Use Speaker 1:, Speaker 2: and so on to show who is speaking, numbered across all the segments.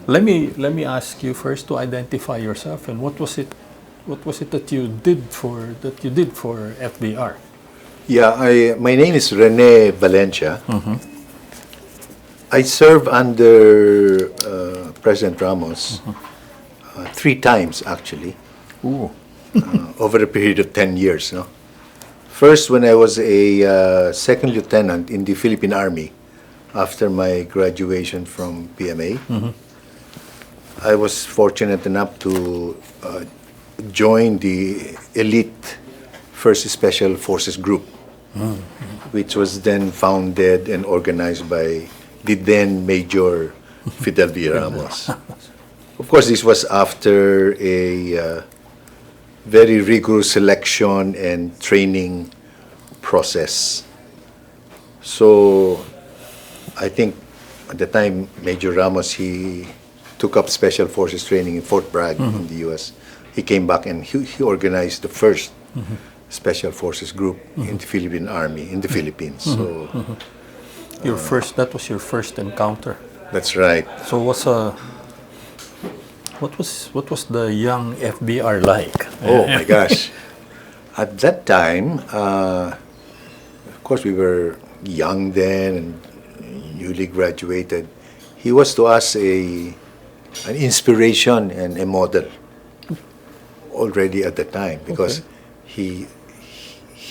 Speaker 1: let me ask you first to identify yourself, and what was it that you did for FVR?
Speaker 2: Yeah, my name is Rene Valencia. I served under President Ramos 3 times, actually,
Speaker 1: Ooh.
Speaker 2: over a period of 10 years. No? First, when I was a second lieutenant in the Philippine Army, after my graduation from PMA, I was fortunate enough to join the elite First Special Forces Group, which was then founded and organized by the then Major Fidel V. Ramos. Of course, this was after a very rigorous selection and training process. So I think at the time, Major Ramos, he took up Special Forces training in Fort Bragg in the U.S. He came back and he organized the first Special Forces group in the Philippine Army in the Philippines. So
Speaker 1: That was your first encounter.
Speaker 2: that's right.
Speaker 1: So what was the young FBR like?
Speaker 2: Oh my gosh. At that time, of course, we were young then and newly graduated. He was to us an inspiration and a model already at the time, because he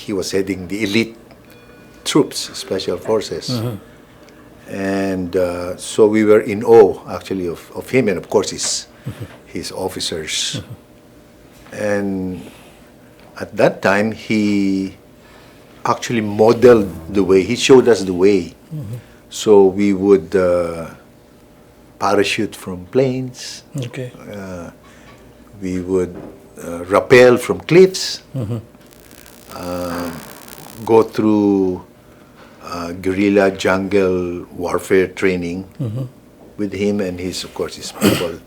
Speaker 2: was heading the elite troops, special forces. And so we were in awe, actually, of him and, of course, his officers. And at that time, he actually modeled the way. He showed us the way. So we would parachute from planes.
Speaker 1: Okay.
Speaker 2: We would rappel from cliffs. Go through guerrilla jungle warfare training with him and his people.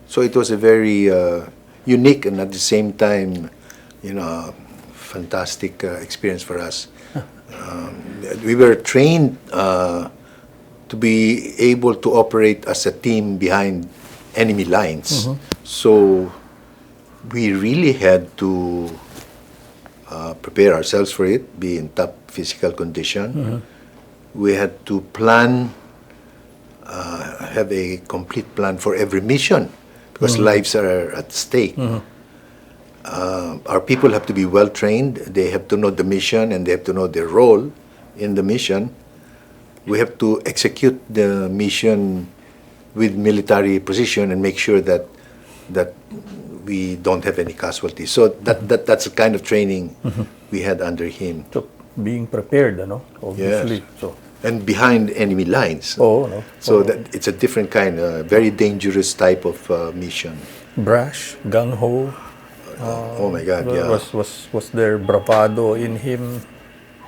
Speaker 2: So it was a very unique and at the same time, fantastic experience for us. We were trained to be able to operate as a team behind enemy lines. So we really had to prepare ourselves for it, be in top physical condition. We had to plan, have a complete plan for every mission, because lives are at stake. Our people have to be well trained. They have to know the mission and they have to know their role in the mission. We have to execute the mission with military precision and make sure that we don't have any casualties. So that's the kind of training we had under him.
Speaker 1: So being prepared, obviously.
Speaker 2: Yes.
Speaker 1: So.
Speaker 2: And behind enemy lines.
Speaker 1: Oh, no.
Speaker 2: So that it's a different kind, very dangerous type of mission.
Speaker 1: Brash, gung-ho.
Speaker 2: Oh my God, yeah.
Speaker 1: Was there bravado in him?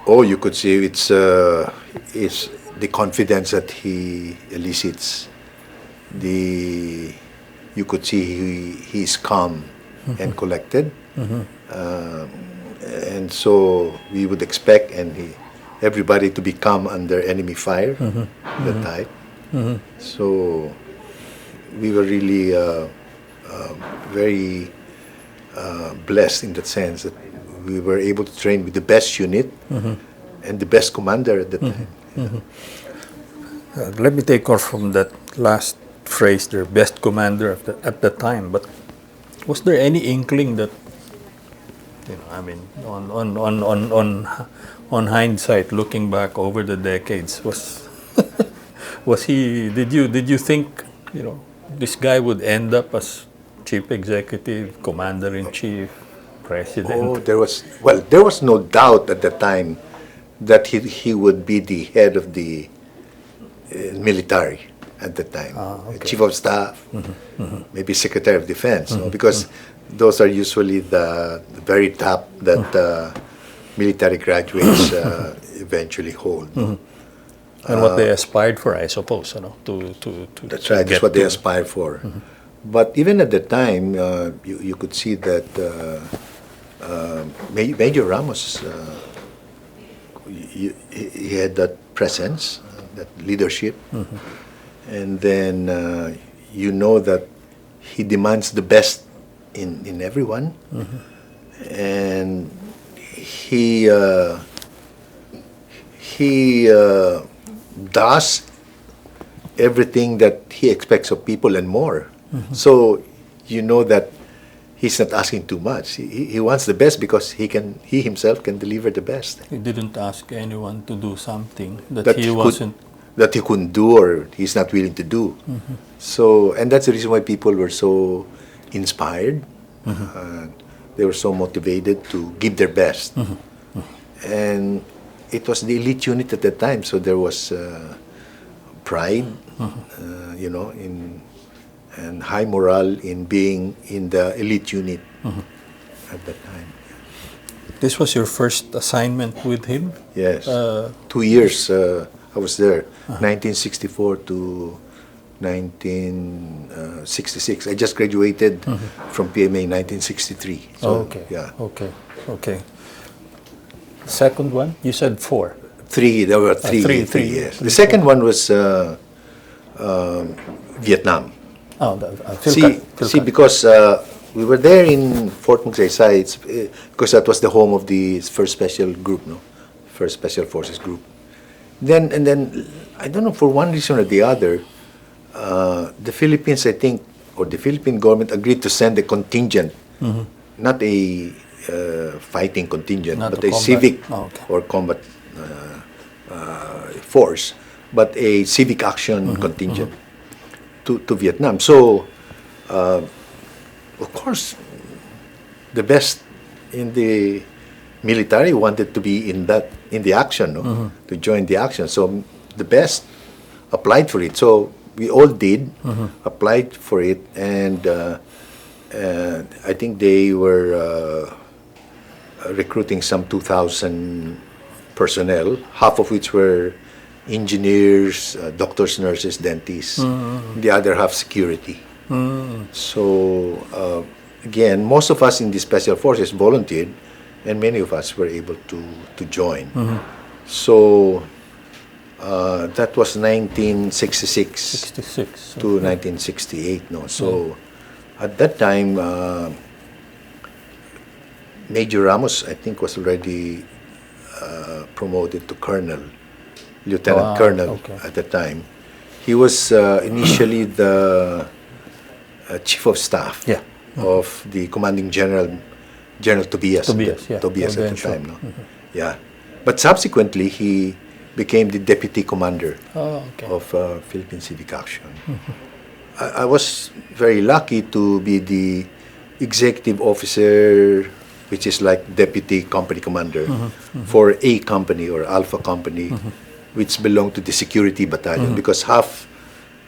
Speaker 2: Oh, you could see it's the confidence that he elicits. You could see he's calm and collected, and so we would expect everybody to be calm under enemy fire. The type. So we were really very blessed in that sense that we were able to train with the best unit and the best commander at the time.
Speaker 1: Let me take off from that last phrase, their best commander at the time. But was there any inkling that, on hindsight, looking back over the decades, was he? Did you think, this guy would end up as chief executive, commander in chief, president?
Speaker 2: Oh, there was no doubt at the time that he would be the head of the military at the time, chief of staff, maybe secretary of defense, because those are usually the very top that military graduates eventually hold.
Speaker 1: And what they aspired for, I suppose,
Speaker 2: That's right. That's what they aspire for. But even at the time, you could see that Major Ramos, he had that presence, that leadership, and then you know that he demands the best in everyone, and he does everything that he expects of people and more. So you know that he's not asking too much. He wants the best because he himself can deliver the best.
Speaker 1: He didn't ask anyone to do something that,
Speaker 2: That
Speaker 1: he
Speaker 2: he
Speaker 1: wasn't.
Speaker 2: That he couldn't do or he's not willing to do. So, and that's the reason why people were so inspired. They were so motivated to give their best. And it was the elite unit at that time, so there was pride, you know, and high morale in being in the elite unit at that time.
Speaker 1: This was your first assignment with him?
Speaker 2: Yes, 2 years I was there, 1964 to 1966. I just graduated from PMA 1963. So,
Speaker 1: okay.
Speaker 2: Yeah.
Speaker 1: Okay. Second one, you said 4.
Speaker 2: There were three.
Speaker 1: Three.
Speaker 2: Yes. The second one was Vietnam.
Speaker 1: Oh,
Speaker 2: See, because we were there in Fort Magsaysay, because that was the home of the First Special Group, First Special Forces Group. Then I don't know, for one reason or the other, the Philippines, I think, or the Philippine government agreed to send a contingent, not a fighting contingent,
Speaker 1: Not
Speaker 2: but
Speaker 1: a
Speaker 2: a
Speaker 1: combat.
Speaker 2: civic
Speaker 1: Okay.
Speaker 2: or combat force, but a civic action contingent to Vietnam. So, of course, the best in the military wanted to be in the action, to join the action. So the best applied for it. So we all did, applied for it, and I think they were recruiting some 2,000 personnel, half of which were engineers, doctors, nurses, dentists, the other half security. So again, most of us in the special forces volunteered, and many of us were able to join. So that was 1966
Speaker 1: 66.
Speaker 2: to 1968. So at that time, Major Ramos, I think, was already promoted to colonel, lieutenant colonel at the time. He was initially the chief of staff of the commanding general, General Tobias at the time. Yeah, but subsequently he became the deputy commander of Philippine Civic Action. I was very lucky to be the executive officer, which is like deputy company commander for A company or Alpha company, which belonged to the Security Battalion, because half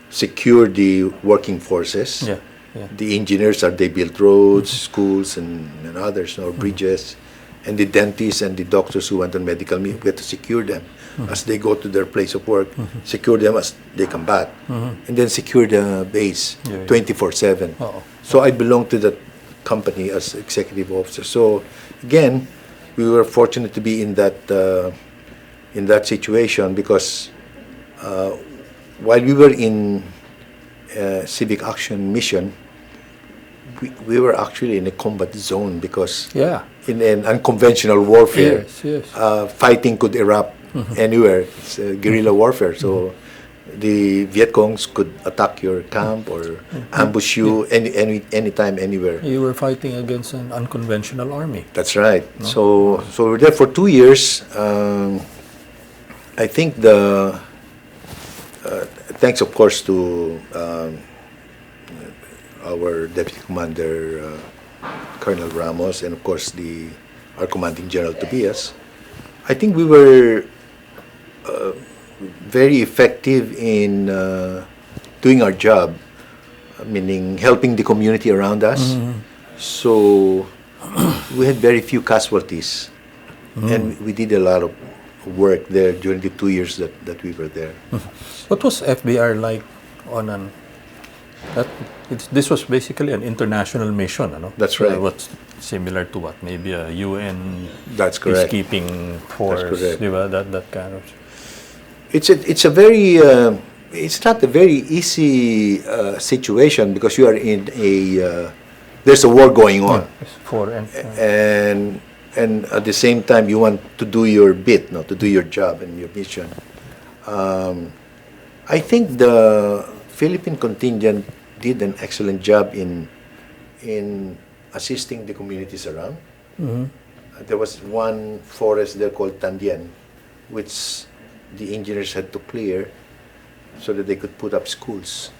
Speaker 2: secure the working forces. The engineers they built roads, schools, and others, or bridges, and the dentists and the doctors who went on medical leave. We had to secure them as they go to their place of work, secure them as they come back, and then secure the base 24/7. So I belonged to that company as executive officer. So again, we were fortunate to be in that situation, because while we were in civic action mission, we were actually in a combat zone, because in an unconventional warfare, fighting could erupt anywhere. It's guerrilla warfare. So the Viet Congs could attack your camp or ambush you anytime, anywhere.
Speaker 1: You were fighting against an unconventional army.
Speaker 2: That's right. So we were there for 2 years. I think thanks, of course, to our deputy commander, Colonel Ramos, and of course our commanding General Tobias. I think we were very effective in doing our job, meaning helping the community around us. So we had very few casualties, and we did a lot of work there during the 2 years that we were there.
Speaker 1: What was FVR like on this was basically an international mission, no?
Speaker 2: That's right.
Speaker 1: What's similar to what? Maybe a UN
Speaker 2: That's correct.
Speaker 1: peacekeeping force,
Speaker 2: That's correct.
Speaker 1: That kind of.
Speaker 2: It's a very it's not a very easy situation because you are in there's a war going on.
Speaker 1: It's for
Speaker 2: And at the same time you want to do your bit, no, to do your job and your mission. I think the Philippine contingent did an excellent job in assisting the communities around. There was one forest there called Tandien, which the engineers had to clear so that they could put up schools.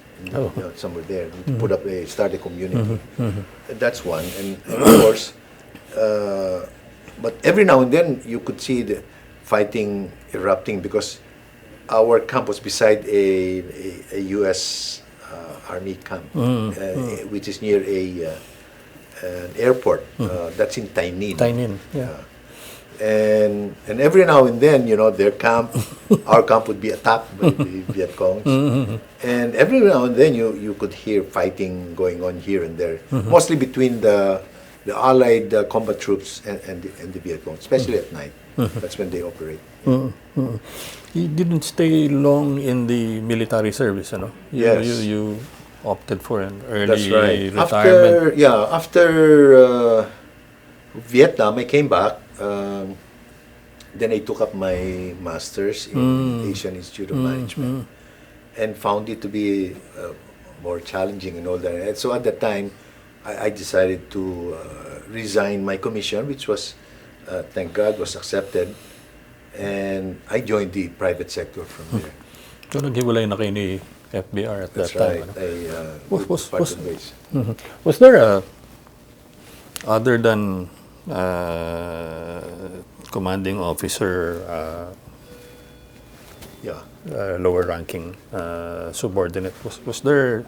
Speaker 2: Somewhere there, put up start a community. That's one, and of course, but every now and then you could see the fighting erupting because our camp was beside a U.S. Army camp, which is near an airport. That's in Tainin.
Speaker 1: Tainin, yeah.
Speaker 2: And every now and then, their camp, our camp would be attacked by the Viet Congs. And every now and then you could hear fighting going on here and there, mostly between the Allied combat troops and the Viet Cong, especially at night. That's when they operate.
Speaker 1: You didn't stay long in the military service,
Speaker 2: Yes.
Speaker 1: You opted for an early
Speaker 2: That's right.
Speaker 1: retirement.
Speaker 2: After Vietnam, I came back. Then I took up my master's in Asian Institute of Management and found it to be more challenging and all that. And so at that time, I decided to resign my commission, which was, thank God, was accepted. And I joined the private sector from there.
Speaker 1: So naghiwalay na kayo ni FVR at
Speaker 2: That's
Speaker 1: that time.
Speaker 2: right.
Speaker 1: Was there a, other than commanding officer, lower ranking subordinate, was there,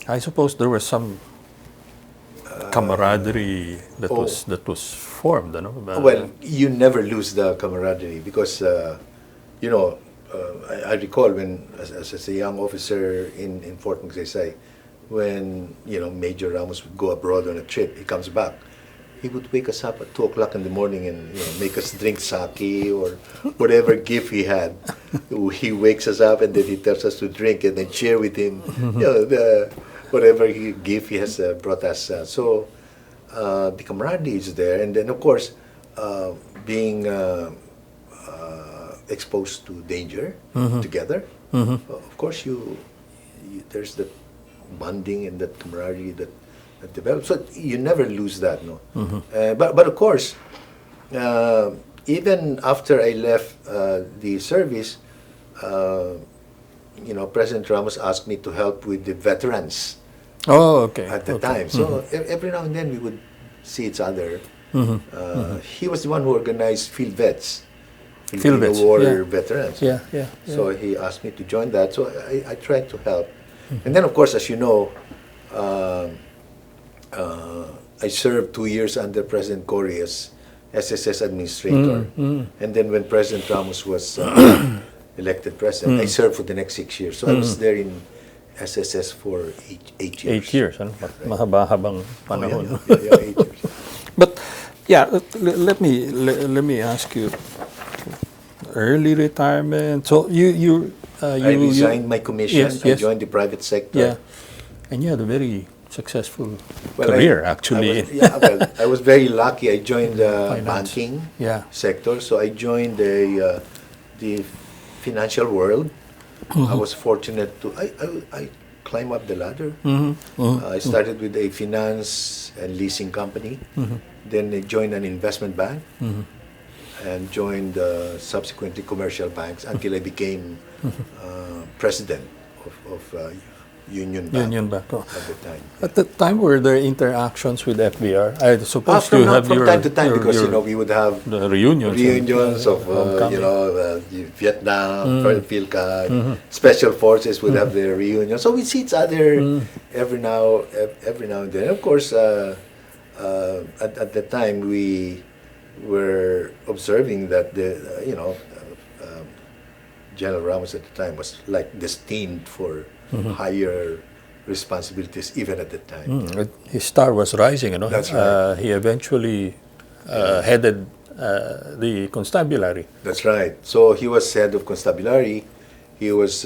Speaker 1: I suppose there was some camaraderie that was formed,
Speaker 2: well, you never lose the camaraderie because I recall when as a young officer in Fort Magsaysay, when Major Ramos would go abroad on a trip, he comes back, he would wake us up at 2 o'clock in the morning and make us drink sake or whatever gift he had. He wakes us up and then he tells us to drink and then share with him whatever gift he has brought us. So the camaraderie is there, and then of course being exposed to danger together. Of course, there's the bonding and that camaraderie that develops. So you never lose that, no. But of course, even after I left the service, President Ramos asked me to help with the veterans.
Speaker 1: Oh, okay.
Speaker 2: At the time, so every now and then we would see each other. He was the one who organized Field Vets. Filipino War veterans.
Speaker 1: Yeah.
Speaker 2: So he asked me to join that. So I tried to help. And then, of course, as you know, I served 2 years under President Cory as SSS administrator. And then when President Ramos was elected president, I served for the next 6 years. So I was there in SSS for 8 years.
Speaker 1: 8 years, mahaba-habang panahon.
Speaker 2: 8 years.
Speaker 1: But let me ask you, early retirement. So
Speaker 2: I resigned my commission.
Speaker 1: Yes.
Speaker 2: I joined the private sector.
Speaker 1: Yeah, and you had a very successful career, actually.
Speaker 2: I was very lucky. I joined the banking
Speaker 1: Yeah.
Speaker 2: sector. So I joined the financial world. I was fortunate to I climb up the ladder. I started with a finance and leasing company. Then I joined an investment bank and joined subsequently commercial banks until I became president of Union Bank at the time.
Speaker 1: At the time, were there interactions with FVR? I suppose you have
Speaker 2: from time to time because we would have
Speaker 1: the reunions
Speaker 2: of Vietnam, PHILCAG, Special Forces would have their reunions. So we see each other every now and then. Of course, at the time we were observing that General Ramos at the time was like destined for higher responsibilities even at the time.
Speaker 1: His star was rising,
Speaker 2: That's right.
Speaker 1: He eventually headed the constabulary.
Speaker 2: That's right. So he was head of constabulary. he was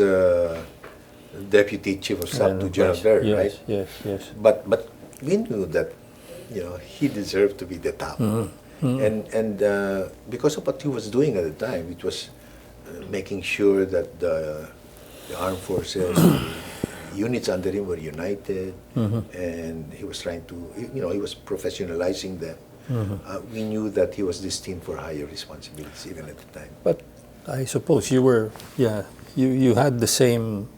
Speaker 2: deputy chief of staff to General
Speaker 1: Yes,
Speaker 2: Ramos, right?
Speaker 1: yes, yes.
Speaker 2: But we knew that, he deserved to be the top. And because of what he was doing at the time, it was making sure that the armed forces, the units under him were united, and he was trying to, he was professionalizing them. We knew that he was destined for higher responsibilities even at the time.
Speaker 1: But I suppose you were, you had the same,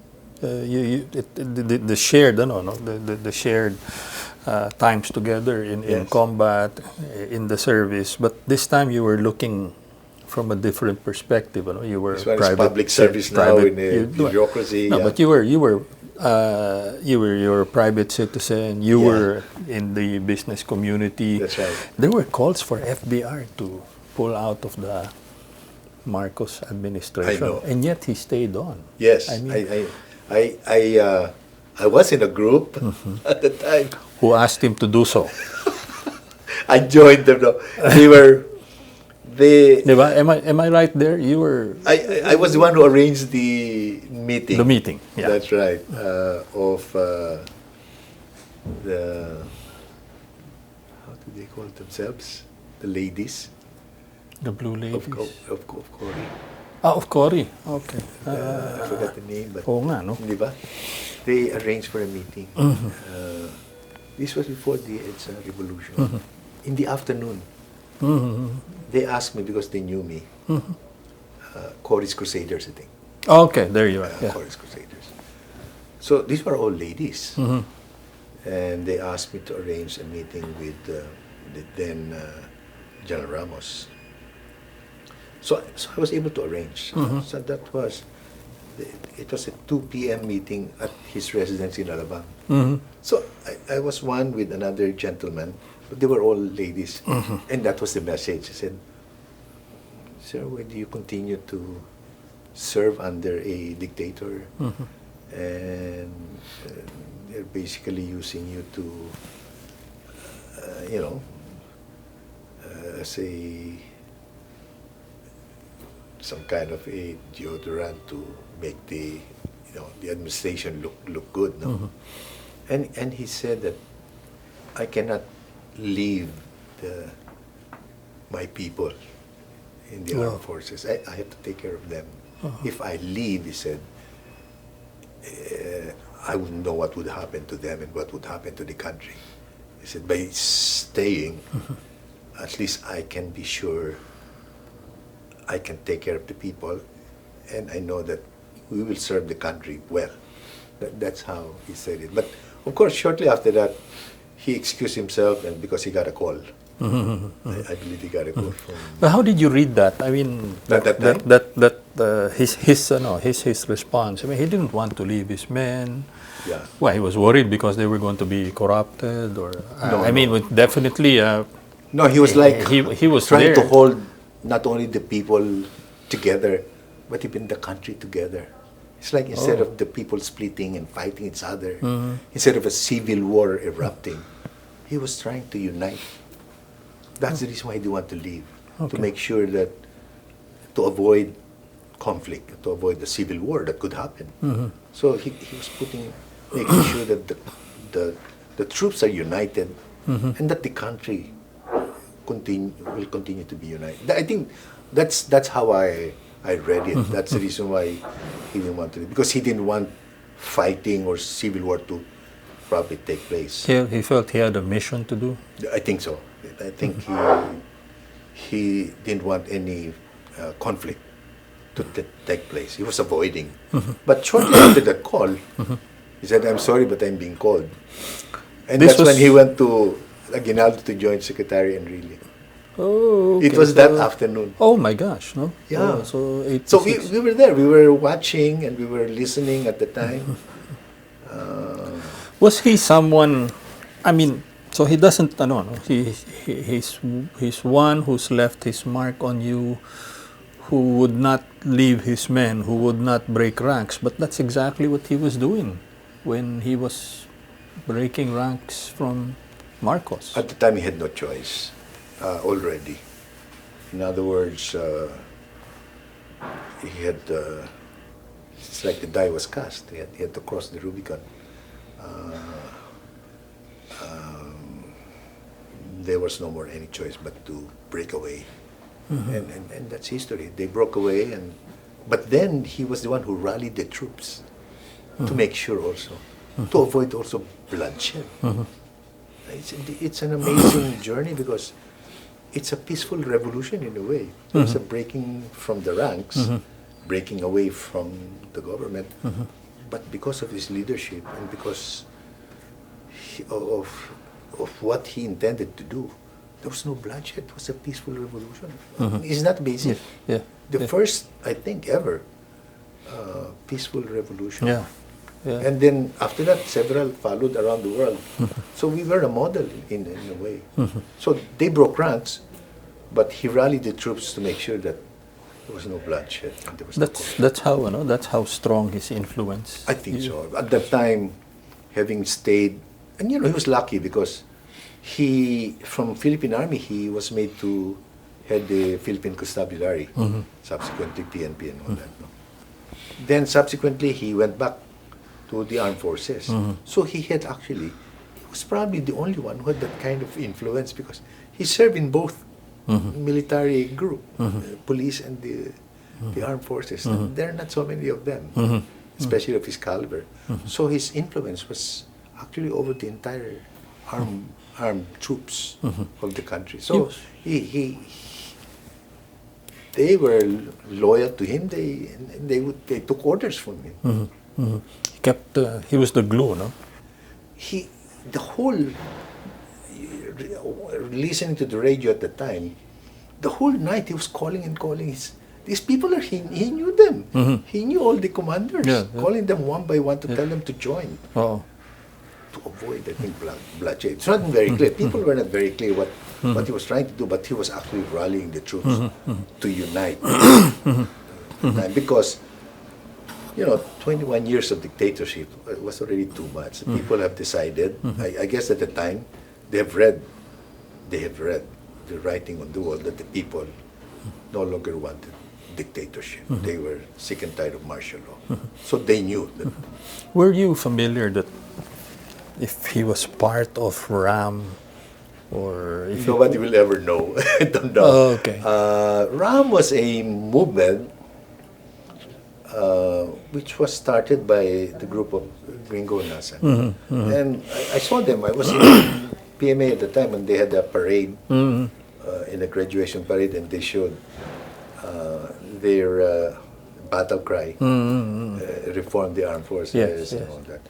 Speaker 1: the shared, the shared times together in
Speaker 2: Yes.
Speaker 1: combat, in the service. But this time you were looking from a different perspective. You were
Speaker 2: This one is public service now in a bureaucracy.
Speaker 1: No, but you were a private citizen. You were in the business community.
Speaker 2: That's right.
Speaker 1: There were calls for FVR to pull out of the Marcos administration,
Speaker 2: I know.
Speaker 1: and yet he stayed on.
Speaker 2: Yes,
Speaker 1: I mean,
Speaker 2: I was in a group at the time.
Speaker 1: who asked him to do so?
Speaker 2: I joined them. No.
Speaker 1: Diba? Am I right there? You were
Speaker 2: I was the one who arranged the meeting.
Speaker 1: the meeting. Yeah.
Speaker 2: That's right. Of the, how do they call themselves? The ladies
Speaker 1: The Blue Ladies.
Speaker 2: of Cory.
Speaker 1: Of Cory. Okay.
Speaker 2: I forgot the name, but
Speaker 1: Oo nga, no?
Speaker 2: di ba? They arranged for a meeting. This was before the EDSA revolution. In the afternoon, they asked me because they knew me. Cory's Crusaders, I think.
Speaker 1: Okay, there you are. Yeah.
Speaker 2: Cory's Crusaders. So these were all ladies. And they asked me to arrange a meeting with the then General Ramos. So I was able to arrange. So that was, it was a 2 p.m. meeting at his residence in Alabang. So I was one with another gentleman, but they were all ladies. And that was the message. I said, sir, why do you continue to serve under a dictator? And they're basically using you to, as some kind of a deodorant to make the administration look good. No? And he said that I cannot leave my people in the armed forces. I have to take care of them. If I leave, he said, I wouldn't know what would happen to them and what would happen to the country. He said, by staying, at least I can be sure I can take care of the people, and I know that we will serve the country well. That's how he said it. But of course, shortly after that, he excused himself, and because he got a call. I believe he got a call from.
Speaker 1: But how did you read that? I mean, his response. I mean, he didn't want to leave his men.
Speaker 2: Yeah.
Speaker 1: Well, he was worried because they were going to be corrupted, or definitely.
Speaker 2: No, he was like
Speaker 1: he was
Speaker 2: trying
Speaker 1: there.
Speaker 2: to hold not only the people together, but even the country together. It's like instead of the people splitting and fighting each other, instead of a civil war erupting, he was trying to unite. That's the reason why he didn't want to leave, to make sure that, to avoid conflict, to avoid the civil war that could happen. So he was making sure that the troops are united and that the country will continue to be united. I think that's how I read it. That's the reason why he didn't want to, because he didn't want fighting or civil war to probably take place.
Speaker 1: He felt he had a mission to do.
Speaker 2: I think so. I think he didn't want any conflict to take place. He was avoiding. But shortly after that call, he said, "I'm sorry, but I'm being called." And that's when he went to Aguinaldo to join Secretary Enrile.
Speaker 1: Oh, okay.
Speaker 2: It was that afternoon.
Speaker 1: Oh my gosh, no?
Speaker 2: Yeah.
Speaker 1: So
Speaker 2: we were there. We were watching and we were listening at the time.
Speaker 1: Was he someone? I mean, so he doesn't. He's one who's left his mark on you, who would not leave his men, who would not break ranks. But that's exactly what he was doing when he was breaking ranks from Marcos.
Speaker 2: At the time, he had no choice already. In other words, It's like the die was cast. He had to cross the Rubicon. There was no more any choice but to break away. And that's history. They broke away, but then he was the one who rallied the troops to make sure also, to avoid also bloodshed. It's an amazing journey because it's a peaceful revolution in a way. It was a breaking from the ranks, breaking away from the government, but because of his leadership and because of what he intended to do, there was no bloodshed. It was a peaceful revolution. Isn't that amazing?
Speaker 1: Yeah.
Speaker 2: The first, I think, ever peaceful revolution.
Speaker 1: Yeah. Yeah.
Speaker 2: And then after that, several followed around the world. So we were a model in a way. So they broke ranks, but he rallied the troops to make sure that there was no bloodshed. And there was
Speaker 1: That's how, you know, that's how strong his influence.
Speaker 2: I think so. At that time, having stayed, and he was lucky because from Philippine Army, he was made to head the Philippine Constabulary, subsequently PNP and all that. No? Then subsequently, he went back to the armed forces. So he was probably the only one who had that kind of influence because he served in both military group, police and the armed forces. And there are not so many of them, especially of his caliber. So his influence was actually over the entire armed troops of the country. So they were loyal to him. They took orders from him.
Speaker 1: He was the glue, no?
Speaker 2: The whole, listening to the radio at the time, the whole night he was calling and calling. These people, he knew them. He knew all the commanders, calling them one by one to tell them to join. To avoid, I think, bloodshed. It's not very clear. People were not very clear what he was trying to do, but he was actually rallying the troops to unite. Because 21 years of dictatorship was already too much. People have decided, I guess at the time, they have read the writing on the wall that the people no longer wanted dictatorship. They were sick and tired of martial law. So they knew that.
Speaker 1: Were you familiar that if he was part of RAM or if
Speaker 2: nobody will ever know? I don't know.
Speaker 1: Oh, okay.
Speaker 2: RAM was a movement which was started by the group of Gringo Nasan. And I saw them. I was in PMA at the time, and they had a parade, in a graduation parade, and they showed their battle cry, reform the armed forces and all that.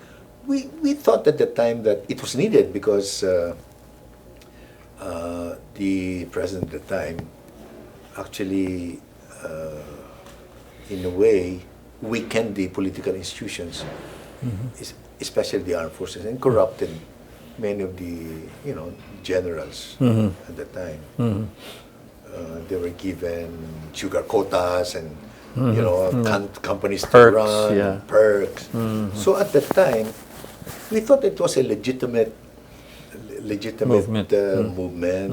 Speaker 2: We thought at the time that it was needed because the president at the time actually, in a way, weakened the political institutions, especially the armed forces, and corrupted many of the generals at the time. They were given sugar quotas and companies to
Speaker 1: Perks,
Speaker 2: run, perks. So at that time, we thought it was a legitimate movement,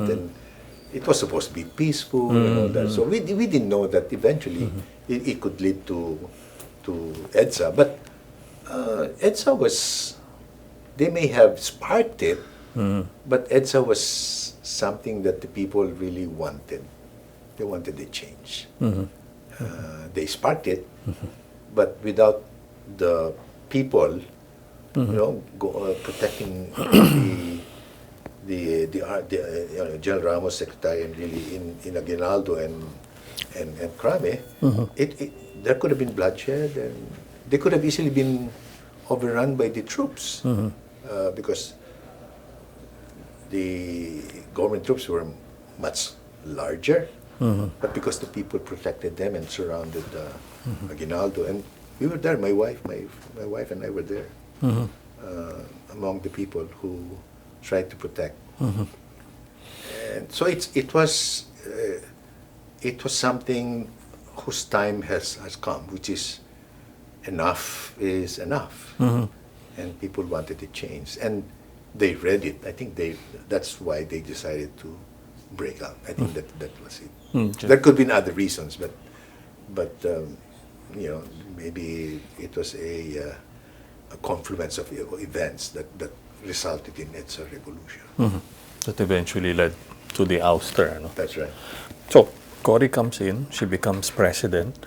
Speaker 2: and it was supposed to be peaceful and all that. So we didn't know that eventually it could lead to EDSA. But EDSA was, they may have sparked it, but EDSA was something that the people really wanted. They wanted a change. They sparked it, but without the people, protecting the General Ramos secretary and really in Aguinaldo and Crame, there could have been bloodshed, and they could have easily been overrun by the troops because the government troops were much larger, but because the people protected them and surrounded Aguinaldo, and we were there. My wife and I were there among the people who tried to protect. And so it was something whose time has come, which is enough is enough, and people wanted to change, and they read it. I think that's why they decided to break out. I think that was it. There could have been other reasons, but maybe it was a confluence of events that resulted in EDSA revolution.
Speaker 1: That eventually led to the ouster. No?
Speaker 2: That's right.
Speaker 1: So, Cory comes in, she becomes president.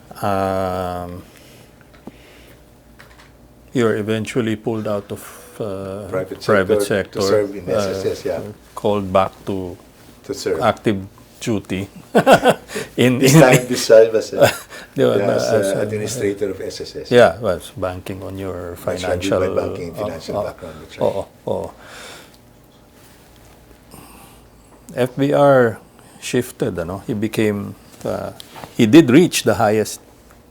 Speaker 1: You're eventually pulled out of private sector
Speaker 2: to serve in SSS,
Speaker 1: called back to
Speaker 2: serve.
Speaker 1: active duty.
Speaker 2: This time was
Speaker 1: as
Speaker 2: administrator of SSS.
Speaker 1: Yeah, was banking on your
Speaker 2: That's right,
Speaker 1: financial...
Speaker 2: with my banking financial background. That's right.
Speaker 1: FVR shifted, he became... he did reach the highest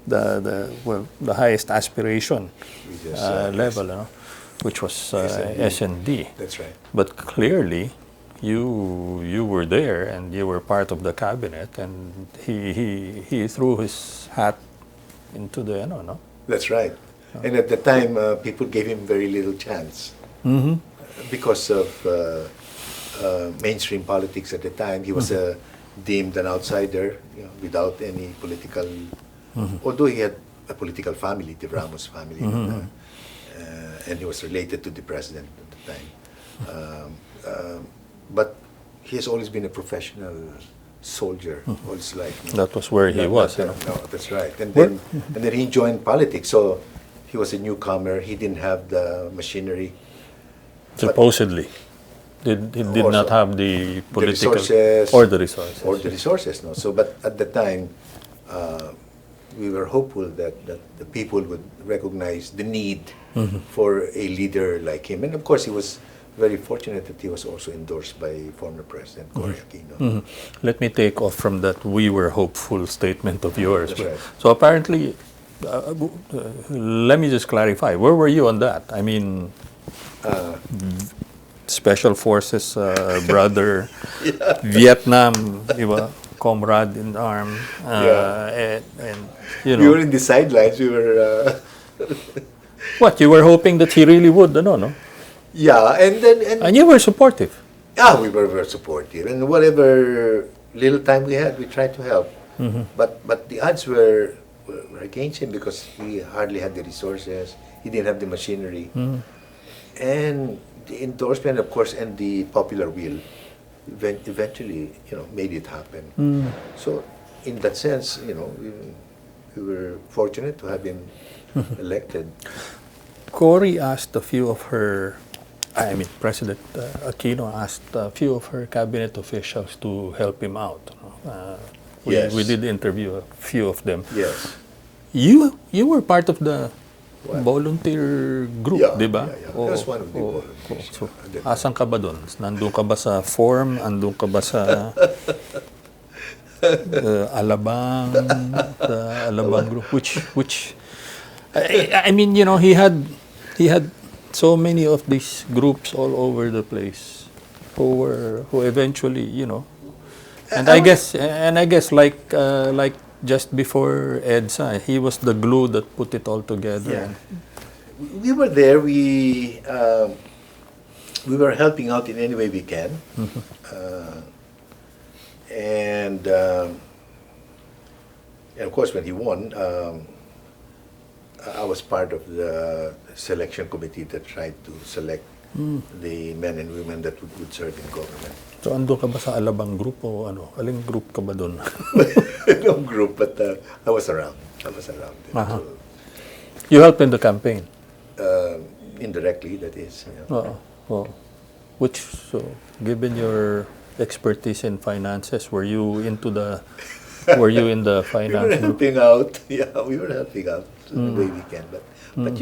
Speaker 1: the highest aspiration level, which was S&D.
Speaker 2: That's right.
Speaker 1: But clearly, you were there and you were part of the cabinet, and he threw his hat into the no.
Speaker 2: That's right. And at the time, people gave him very little chance because of mainstream politics at the time. He was deemed an outsider, without any political. Although he had a political family, the Ramos family, and he was related to the president at the time. But he has always been a professional soldier all his life.
Speaker 1: That was where he was.
Speaker 2: No, that's right. And then he joined politics. So he was a newcomer. He didn't have the machinery.
Speaker 1: Supposedly. He did not have the political...
Speaker 2: the resources. No. So, but at the time, we were hopeful that the people would recognize the need for a leader like him. And of course, he was very fortunate that he was also endorsed by former President Cory Aquino.
Speaker 1: Let me take off from that "we were hopeful" statement of yours.
Speaker 2: That's right.
Speaker 1: So apparently, let me just clarify. Where were you on that? I mean, Special Forces brother, Vietnam, comrade in arms, and
Speaker 2: we were in the sidelines. We were.
Speaker 1: What, you were hoping that he really would, no?
Speaker 2: Yeah, and
Speaker 1: you were supportive.
Speaker 2: Yeah, we were very supportive, and whatever little time we had, we tried to help. But the odds were against him because he hardly had the resources. He didn't have the machinery, and the endorsement, of course, and the popular will eventually, made it happen. So, in that sense, we were fortunate to have him elected.
Speaker 1: Cory asked a few of her, President Aquino asked a few of her cabinet officials to help him out.
Speaker 2: Yes.
Speaker 1: We did interview a few of them.
Speaker 2: Yes.
Speaker 1: You were part of the volunteer group, di ba?
Speaker 2: Yeah. I was one of the volunteers.
Speaker 1: So, asan ka ba doon? Nandun ka ba sa form? Nandun ka ba sa Alabang? The Alabang group? Which he had so many of these groups all over the place who eventually, and I guess like just before EDSA, he was the glue that put it all together.
Speaker 2: Yeah. We were there. We were helping out in any way we can, and of course when he won, I was part of the selection committee that tried to select the men and women that would serve in government.
Speaker 1: So, ando ka ba sa Alabang group o ano? Aling group ka ba doon?
Speaker 2: No group, but I was around. So,
Speaker 1: you helped in the campaign?
Speaker 2: Indirectly, that is.
Speaker 1: Given your expertise in finances, were you in the finance
Speaker 2: we were helping out. Yeah, we were helping out the way we can. But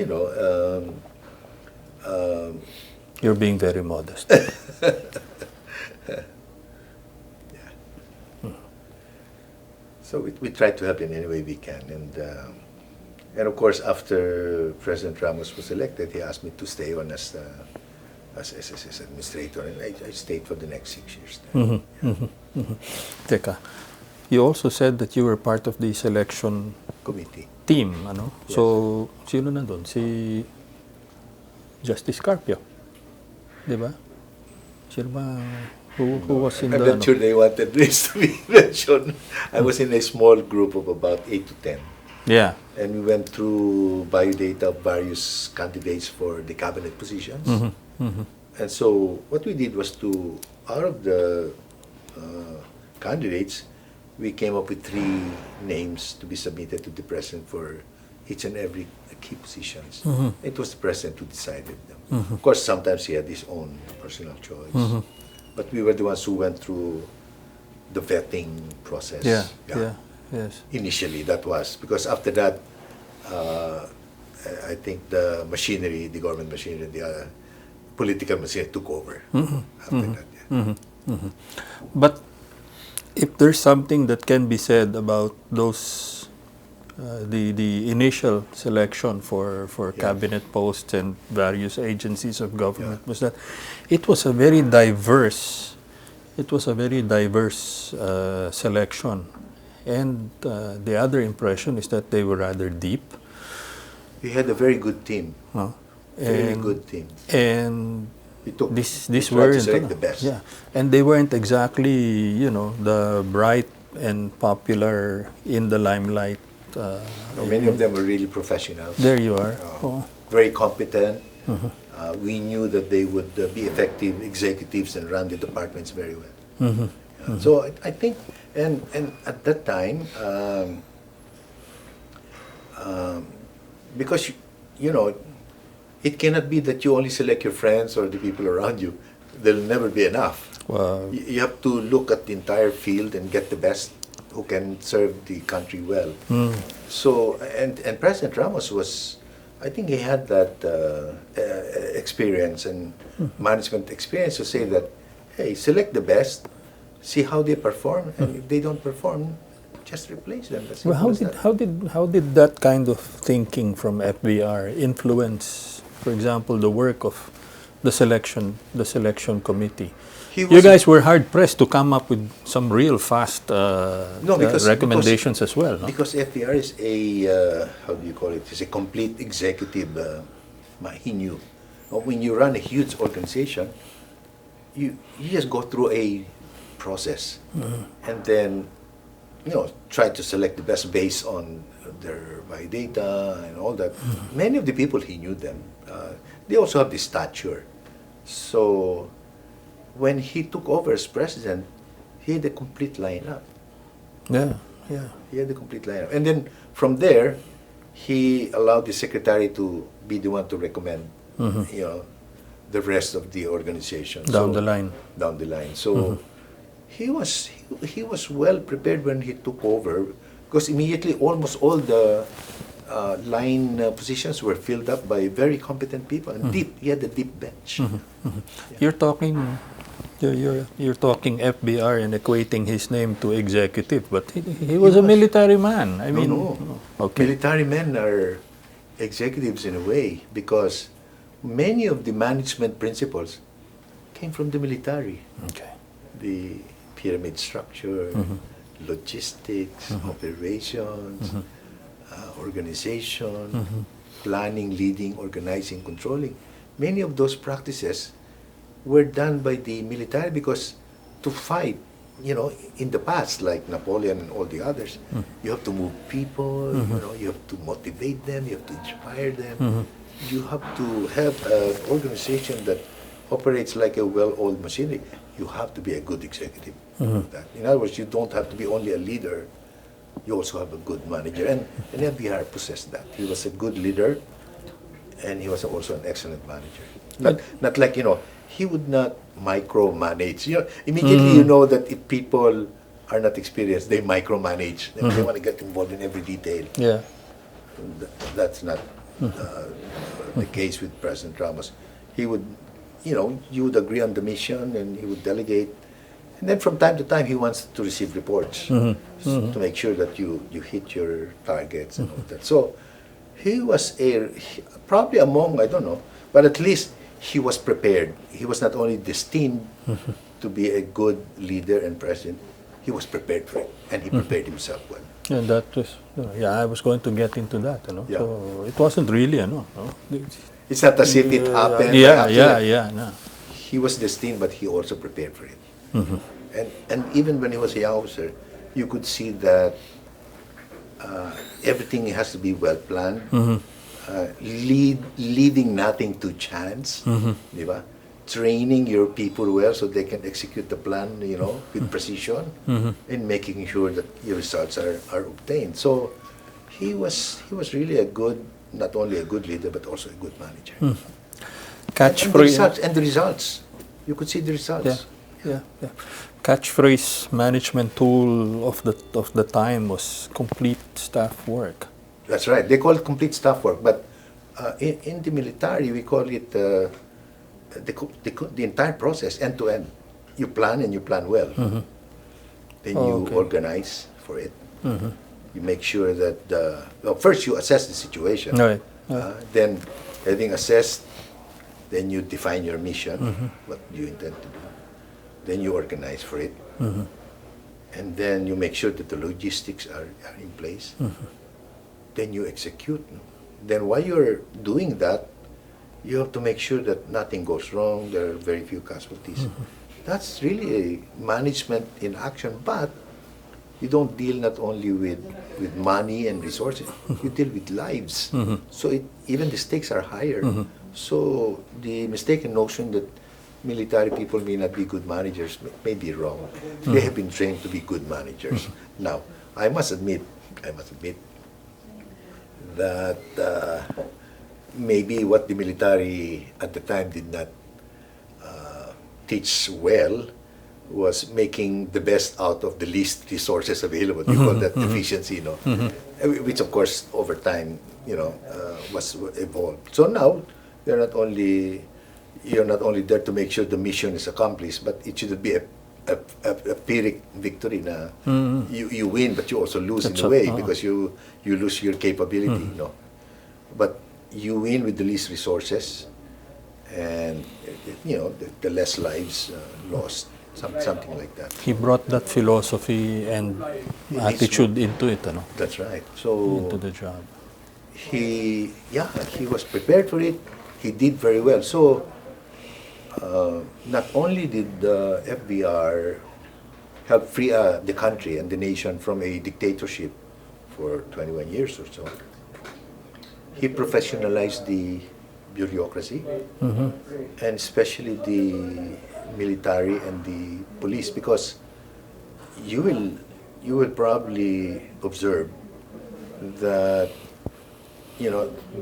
Speaker 1: you're being very modest.
Speaker 2: So we tried to help in any way we can, and of course after President Ramos was elected, he asked me to stay on as SSS administrator, and I stayed for the next 6 years.
Speaker 1: Teka, you also said that you were part of the selection
Speaker 2: committee
Speaker 1: team,
Speaker 2: Yes.
Speaker 1: So sino nandun? Si Justice Carpio, di ba? Sino ba? Who was in
Speaker 2: I'm
Speaker 1: the...
Speaker 2: not sure they wanted this to be mentioned. I was in a small group of about 8 to 10.
Speaker 1: Yeah.
Speaker 2: And we went through biodata of various candidates for the cabinet positions. And so what we did was out of the candidates, we came up with 3 names to be submitted to the president for each and every key positions. It was the president who decided them. Of course, sometimes he had his own personal choice. But we were the ones who went through the vetting process.
Speaker 1: Yes.
Speaker 2: Initially, that was. Because after that, I think the machinery, the government machinery, the political machinery took over after that. Yeah.
Speaker 1: But if there's something that can be said about those, the initial selection for cabinet posts and various agencies of government was that it was a very diverse, selection, and the other impression is that they were rather deep.
Speaker 2: We had a very good team. Very
Speaker 1: And-
Speaker 2: good team.
Speaker 1: And
Speaker 2: We took,
Speaker 1: this
Speaker 2: we tried to
Speaker 1: weren't
Speaker 2: select the best.
Speaker 1: Yeah, and they weren't exactly the bright and popular in the limelight.
Speaker 2: Many of them were really professionals.
Speaker 1: There you are.
Speaker 2: Very competent. We knew that they would be effective executives and run the departments very well. So I think, and at that time, because it cannot be that you only select your friends or the people around you. There'll never be enough.
Speaker 1: Wow.
Speaker 2: You have to look at the entire field and get the best who can serve the country well. So, and President Ramos was, I think he had that experience and management experience to say that, hey, select the best, see how they perform, and if they don't perform, just replace them. That's
Speaker 1: Well,
Speaker 2: simple as that.
Speaker 1: how did that kind of thinking from FVR influence, for example, the work of the selection committee? You guys were hard pressed to come up with some real fast recommendations as well. No?
Speaker 2: Because FVR is a, how do you call it? It's a complete executive. He knew. When you run a huge organization, you just go through a process, and then try to select the best based on their data and all that. Many of the people, he knew them. They also have the stature. So when he took over as president, he had a complete lineup.
Speaker 1: Yeah.
Speaker 2: He had a complete lineup. And then from there, he allowed the secretary to be the one to recommend, the rest of the organization.
Speaker 1: Down the line.
Speaker 2: Down the line. So he was well prepared when he took over, because immediately almost all the line positions were filled up by very competent people and deep. He had a deep bench.
Speaker 1: You're talking FBR and equating his name to executive, but he was a military man. I mean,
Speaker 2: No.
Speaker 1: Okay.
Speaker 2: Military men are executives in a way, because many of the management principles came from the military.
Speaker 1: Okay.
Speaker 2: The pyramid structure, logistics, operations, organization, planning, leading, organizing, controlling. Many of those practices were done by the military, because to fight, in the past, like Napoleon and all the others, you have to move people, you have to motivate them, you have to inspire them. You have to have an organization that operates like a well-oiled machinery. You have to be a good executive. In other words, you don't have to be only a leader, you also have a good manager. And FBR possessed that. He was a good leader, and he was also an excellent manager. Not like, he would not micromanage. Immediately you know that if people are not experienced, they micromanage. They want to get involved in every detail.
Speaker 1: Yeah.
Speaker 2: That's not the case with President Ramos. He would, you would agree on the mission, and he would delegate. And then from time to time, he wants to receive reports to make sure that you hit your targets and all that. So he was probably among, I don't know, but at least he was prepared. He was not only destined to be a good leader and president, he was prepared for it, and he prepared himself well.
Speaker 1: And that was, I was going to get into that,
Speaker 2: Yeah.
Speaker 1: So it wasn't really,
Speaker 2: It's not as if it happened. by accident.
Speaker 1: No.
Speaker 2: He was destined, but he also prepared for it. And even when he was a young officer, you could see that everything has to be well planned. Leaving nothing to chance, di ba? Training your people well so they can execute the plan, with precision, and making sure that your results are obtained. So he was really not only a good leader but also a good manager.
Speaker 1: Catchphrase.
Speaker 2: And the results, you could see the results.
Speaker 1: Yeah. Catchphrase management tool of the time was complete staff work.
Speaker 2: That's right. They call it complete staff work, but in the military we call it the entire process, end to end. You plan and you plan well. Then you organize for it. You make sure that first you assess the situation.
Speaker 1: Right.
Speaker 2: Then, having assessed, then you define your mission, what you intend to do. Then you organize for it, and then you make sure that the logistics are in place. Then you execute. Then while you're doing that, you have to make sure that nothing goes wrong. There are very few casualties. That's really a management in action. But you don't deal not only with money and resources. You deal with lives. So even the stakes are higher. So the mistaken notion that military people may not be good managers may be wrong. They have been trained to be good managers. Now, I must admit that maybe what the military at the time did not teach well was making the best out of the least resources available. You call that efficiency, which of course over time, was evolved. So now you're not only there to make sure the mission is accomplished, but it shouldn't be a Pyrrhic victory. You win, but you also lose in a way because you lose your capability. But you win with the least resources, and the less lives lost. Something like that.
Speaker 1: He brought that philosophy and attitude into it,
Speaker 2: That's right. So
Speaker 1: into the job.
Speaker 2: He was prepared for it. He did very well. So not only did the FVR help free the country and the nation from a dictatorship for 21 years or so, he professionalized the bureaucracy, and especially the military and the police, because you will probably observe that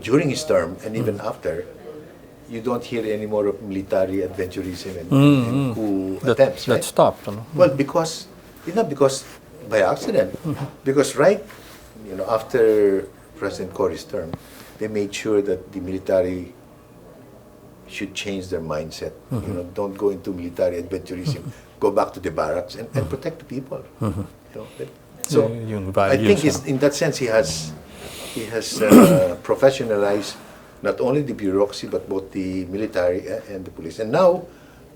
Speaker 2: during his term and even after, you don't hear any more of military adventurism and coup attempts.
Speaker 1: That stopped.
Speaker 2: Well, because not because by accident, because after President Cory's term, they made sure that the military should change their mindset. Don't go into military adventurism. Go back to the barracks and protect the people. So I think in that sense he has professionalized not only the bureaucracy but both the military and the police. And now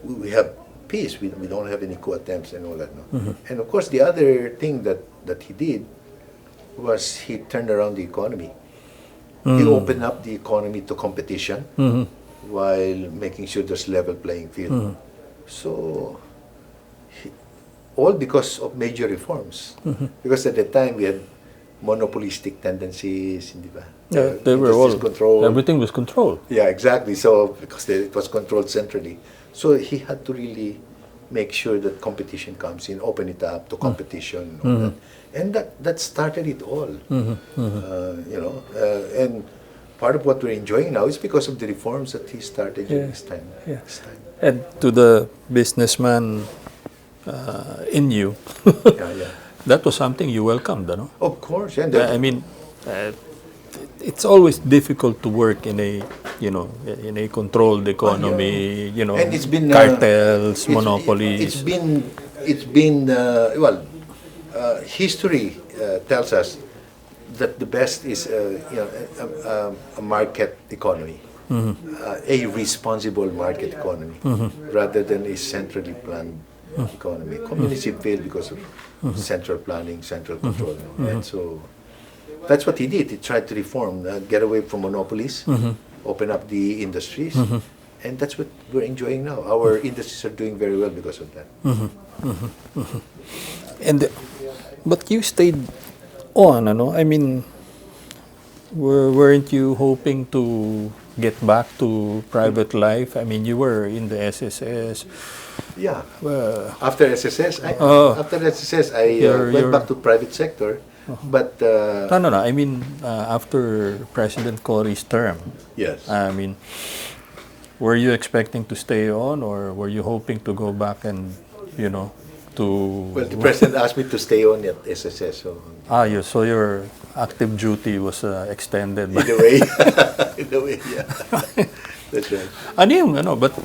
Speaker 2: we have peace. We don't have any coup attempts and all that. And of course the other thing that he did was he turned around the economy. He opened up the economy to competition while making sure there's level playing field. So all because of major reforms. Because at the time we had monopolistic tendencies,
Speaker 1: they were all
Speaker 2: controlled.
Speaker 1: Everything was controlled.
Speaker 2: Yeah, exactly. So because it was controlled centrally, so he had to really make sure that competition comes in, open it up to competition, and that started it all. And part of what we're enjoying now is because of the reforms that he started during his time.
Speaker 1: And to the businessman in you, that was something you welcomed,
Speaker 2: Of course,
Speaker 1: I mean, it's always difficult to work in a in a controlled economy.
Speaker 2: And it's been
Speaker 1: cartels, monopolies.
Speaker 2: It's been history tells us that the best is a market economy, a responsible market economy, rather than a centrally planned economy. Communism failed because of central planning, central control, and so that's what he did. He tried to reform, get away from monopolies, open up the industries, and that's what we're enjoying now. Our industries are doing very well because of that.
Speaker 1: But you stayed on, ano? I mean, weren't you hoping to get back to private life? I mean, you were in the SSS.
Speaker 2: Yeah.
Speaker 1: Uh,
Speaker 2: After SSS,
Speaker 1: Oh.
Speaker 2: after SSS, I
Speaker 1: You're-
Speaker 2: went
Speaker 1: you're-
Speaker 2: back to private sector. But
Speaker 1: no. I mean, after President Cory's term,
Speaker 2: yes,
Speaker 1: I mean, were you expecting to stay on, or were you hoping to go back and, to...
Speaker 2: well, the president asked me to stay on at SSS. So
Speaker 1: So your active duty was extended.
Speaker 2: in a way, in a way, yeah, that's right.
Speaker 1: Ano yung, but...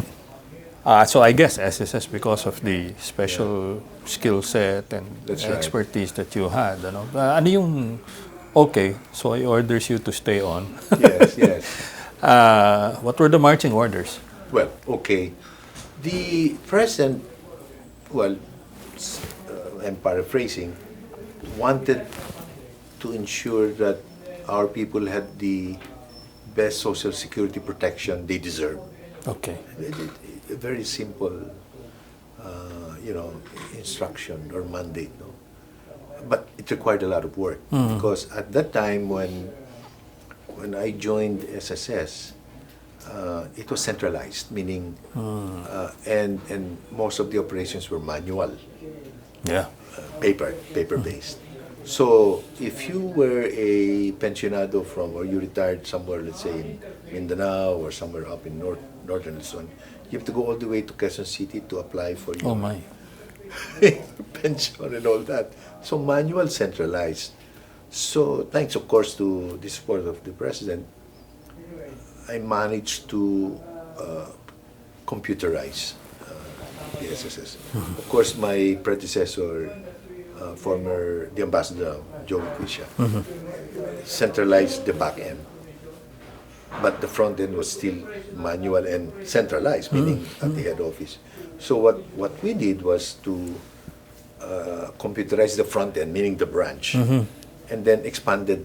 Speaker 1: so I guess SSS, because of the special skill set and
Speaker 2: That's right.
Speaker 1: expertise that you had, ano yung... Okay, so he orders you to stay on.
Speaker 2: Yes, yes.
Speaker 1: What were the marching orders?
Speaker 2: Well, okay. The president, well, I'm paraphrasing, wanted to ensure that our people had the best social security protection they deserve.
Speaker 1: Okay.
Speaker 2: A very simple, instruction or mandate, no? But it required a lot of work because at that time when I joined SSS, it was centralized, meaning and most of the operations were manual,
Speaker 1: Yeah.
Speaker 2: paper based. So if you were a pensionado from, or you retired somewhere, let's say in Mindanao or somewhere up in northern Luzon, you have to go all the way to Quezon City to apply for your
Speaker 1: Oh my.
Speaker 2: pension and all that. So manual, centralized. So thanks, of course, to the support of the president, I managed to computerize the SSS. Of course, my predecessor, the ambassador, Joe Quisha, centralized the back end. But the front end was still manual and centralized, meaning at the head office. So what we did was to computerize the front end, meaning the branch, and then expanded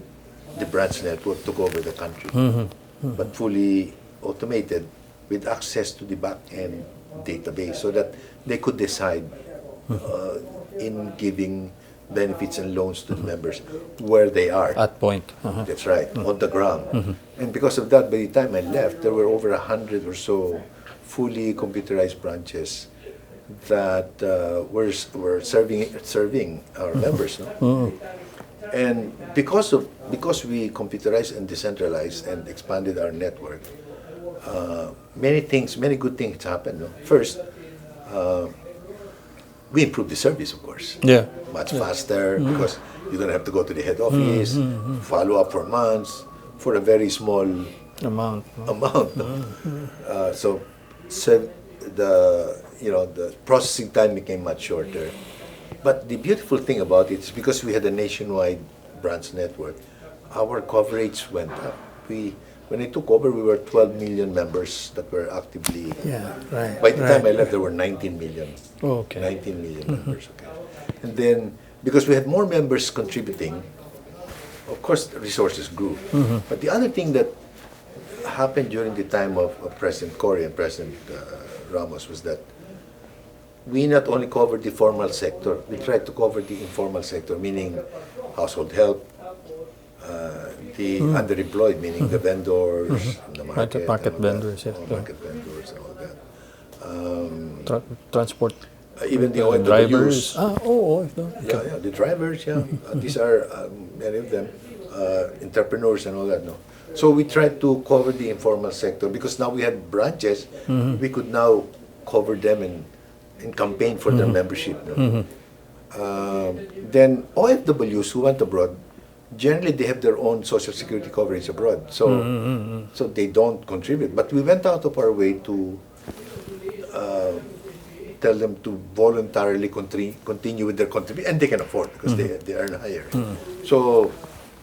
Speaker 2: the branch network to cover the country, but fully automated with access to the back end database so that they could decide in giving benefits and loans to the members where they are.
Speaker 1: At point.
Speaker 2: That's right, on the ground. And because of that, by the time I left, there were over 100 or so fully computerized branches that were serving our members. No? And because we computerized and decentralized and expanded our network, many good things happened. No? First, we improved the service, of course.
Speaker 1: Yeah.
Speaker 2: Much faster because you don't have to go to the head office, follow up for months for a very small
Speaker 1: Amount.
Speaker 2: so the processing time became much shorter. But the beautiful thing about it is because we had a nationwide branch network, our coverage went up. When I took over, we were 12 million members that were actively.
Speaker 1: Yeah, right.
Speaker 2: By the time I left, there were 19 million.
Speaker 1: Okay.
Speaker 2: 19 million members. Okay. And then, because we had more members contributing, of course, the resources grew. But the other thing that happened during the time of President Cory and President Ramos was that we not only covered the formal sector, we tried to cover the informal sector, meaning household help, the underemployed, meaning the vendors, the market,
Speaker 1: Market
Speaker 2: and all
Speaker 1: vendors,
Speaker 2: that,
Speaker 1: yeah.
Speaker 2: all market vendors and all that.
Speaker 1: Transport.
Speaker 2: Even the
Speaker 1: Drivers.
Speaker 2: OFWs.
Speaker 1: Okay.
Speaker 2: Yeah, the drivers, yeah. These are, many of them, entrepreneurs and all that, no. So we tried to cover the informal sector because now we had branches, we could now cover them and campaign for their membership. No? Then OFWs who went abroad, generally they have their own social security coverage abroad, so so they don't contribute. But we went out of our way to tell them to voluntarily continue with their contribution, and they can afford because they earn higher. So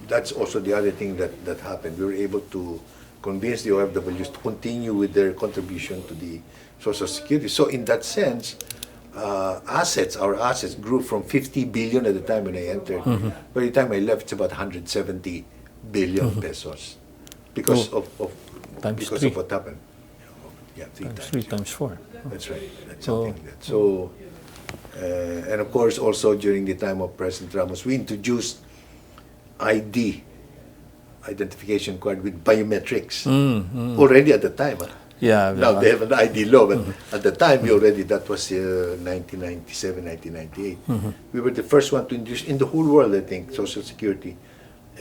Speaker 2: that's also the other thing that happened. We were able to convince the OFWs to continue with their contribution to the Social Security. So in that sense, our assets grew from 50 billion at the time when I entered. By the time I left, it's about 170 billion pesos because of
Speaker 1: Times
Speaker 2: because
Speaker 1: three.
Speaker 2: of what happened. Yeah,
Speaker 1: Three times four.
Speaker 2: That's right. That's
Speaker 1: Oh.
Speaker 2: something like that. So, and of course, also during the time of President Ramos, we introduced ID, identification card with biometrics. Already at the time.
Speaker 1: Yeah.
Speaker 2: Now they have an ID law, but at the time that was 1997, 1998. We were the first one to introduce in the whole world, I think, Social Security,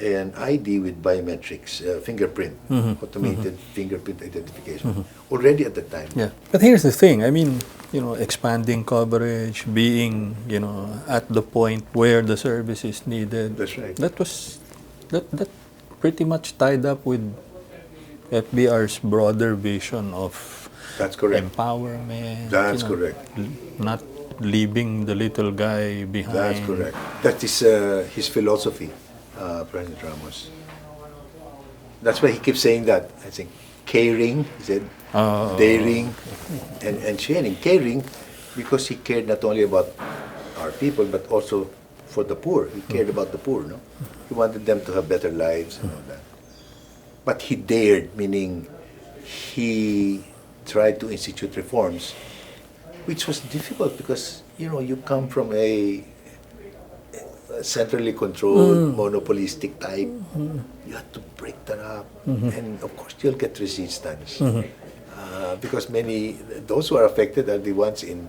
Speaker 2: an ID with biometrics, fingerprint, automated fingerprint identification. Already at the time.
Speaker 1: Yeah. But here's the thing. I mean, expanding coverage, being, at the point where the service is needed.
Speaker 2: That's right.
Speaker 1: That pretty much tied up with FBR's broader vision of
Speaker 2: That's correct.
Speaker 1: empowerment.
Speaker 2: That's correct.
Speaker 1: Not leaving the little guy behind.
Speaker 2: That's correct. That is his philosophy, President Ramos. That's why he keeps saying that. I think caring, he said, daring, and sharing. Caring because he cared not only about our people, but also for the poor. He cared about the poor, no? He wanted them to have better lives and all that. But he dared, meaning he tried to institute reforms, which was difficult because, you come from a centrally controlled, monopolistic type. You have to break that up. And of course, you'll get resistance. Because those who are affected are the ones in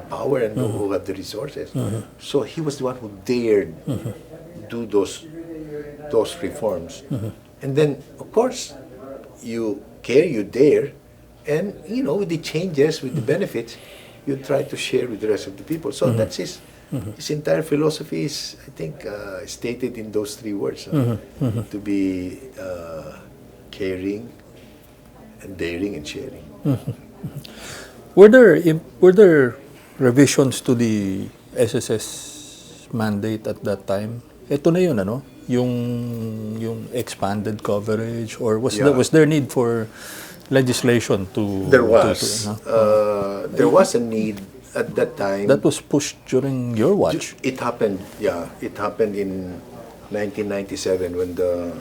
Speaker 2: power and who have the resources. So he was the one who dared do those reforms. And then, of course, you care, you dare, and, with the changes, with the benefits, you try to share with the rest of the people. So that's his entire philosophy is, I think, stated in those three words. To be caring, and daring, and sharing.
Speaker 1: Were there revisions to the SSS mandate at that time? Ito na yun, yung expanded coverage, or was there need for legislation to?
Speaker 2: There was. There was a need at that time.
Speaker 1: That was pushed during your watch.
Speaker 2: It happened. Yeah, it happened in 1997 when the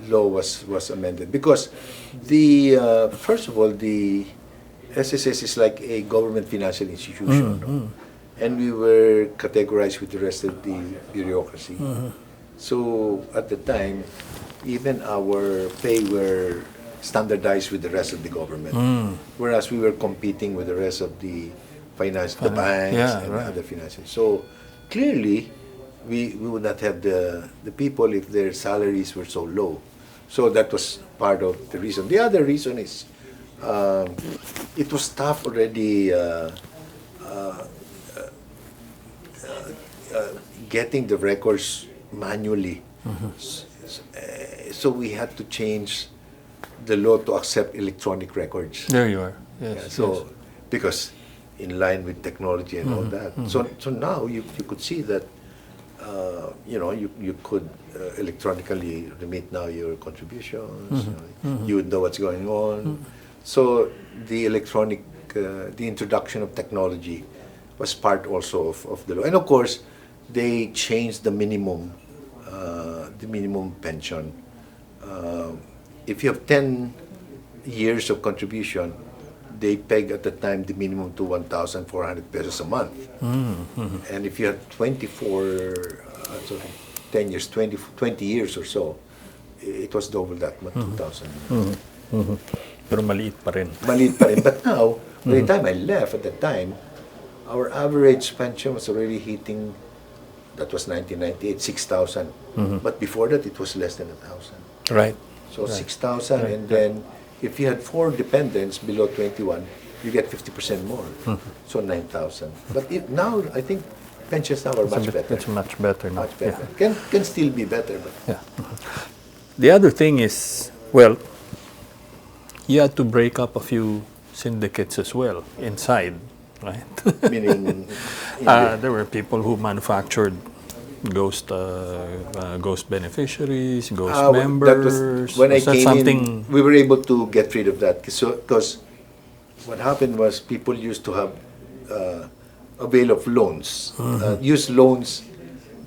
Speaker 2: law was amended, because first of all, the SSS is like a government financial institution, no? And we were categorized with the rest of the bureaucracy. So at the time, even our pay were standardized with the rest of the government, whereas we were competing with the rest of the banks and other financial. So clearly, we would not have the people if their salaries were so low. So that was part of the reason. The other reason is it was tough already getting the records manually. So we had to change the law to accept electronic records.
Speaker 1: There you are. Yes.
Speaker 2: Because in line with technology and all that. So now you could see that you could electronically remit now your contributions. You would know what's going on. So the introduction of technology was part also of the law. And of course, they changed the minimum pension. If you have 10 years of contribution, they peg at the time the minimum to 1,400 pesos a month. And if you had 10 years, 20 years or so, it was double that, 2,000.
Speaker 1: Pero maliit pa rin.
Speaker 2: Maliit pa rin. But now, by the time I left at the time, our average pension was already hitting, that was 1998, 6,000. But before that, it was less than 1,000.
Speaker 1: Right.
Speaker 2: So 6,000, and then if you had 4 dependents below 21, you get 50% more. So 9,000. But now, I think pensions now are much better.
Speaker 1: It's much better now.
Speaker 2: Much better. Can still be better. But
Speaker 1: The other thing is, well, you had to break up a few syndicates as well inside, right?
Speaker 2: Meaning,
Speaker 1: there were people who manufactured ghost beneficiaries, ghost members.
Speaker 2: That was when I came in. We were able to get rid of that because what happened was people used to have avail of loans, use loans,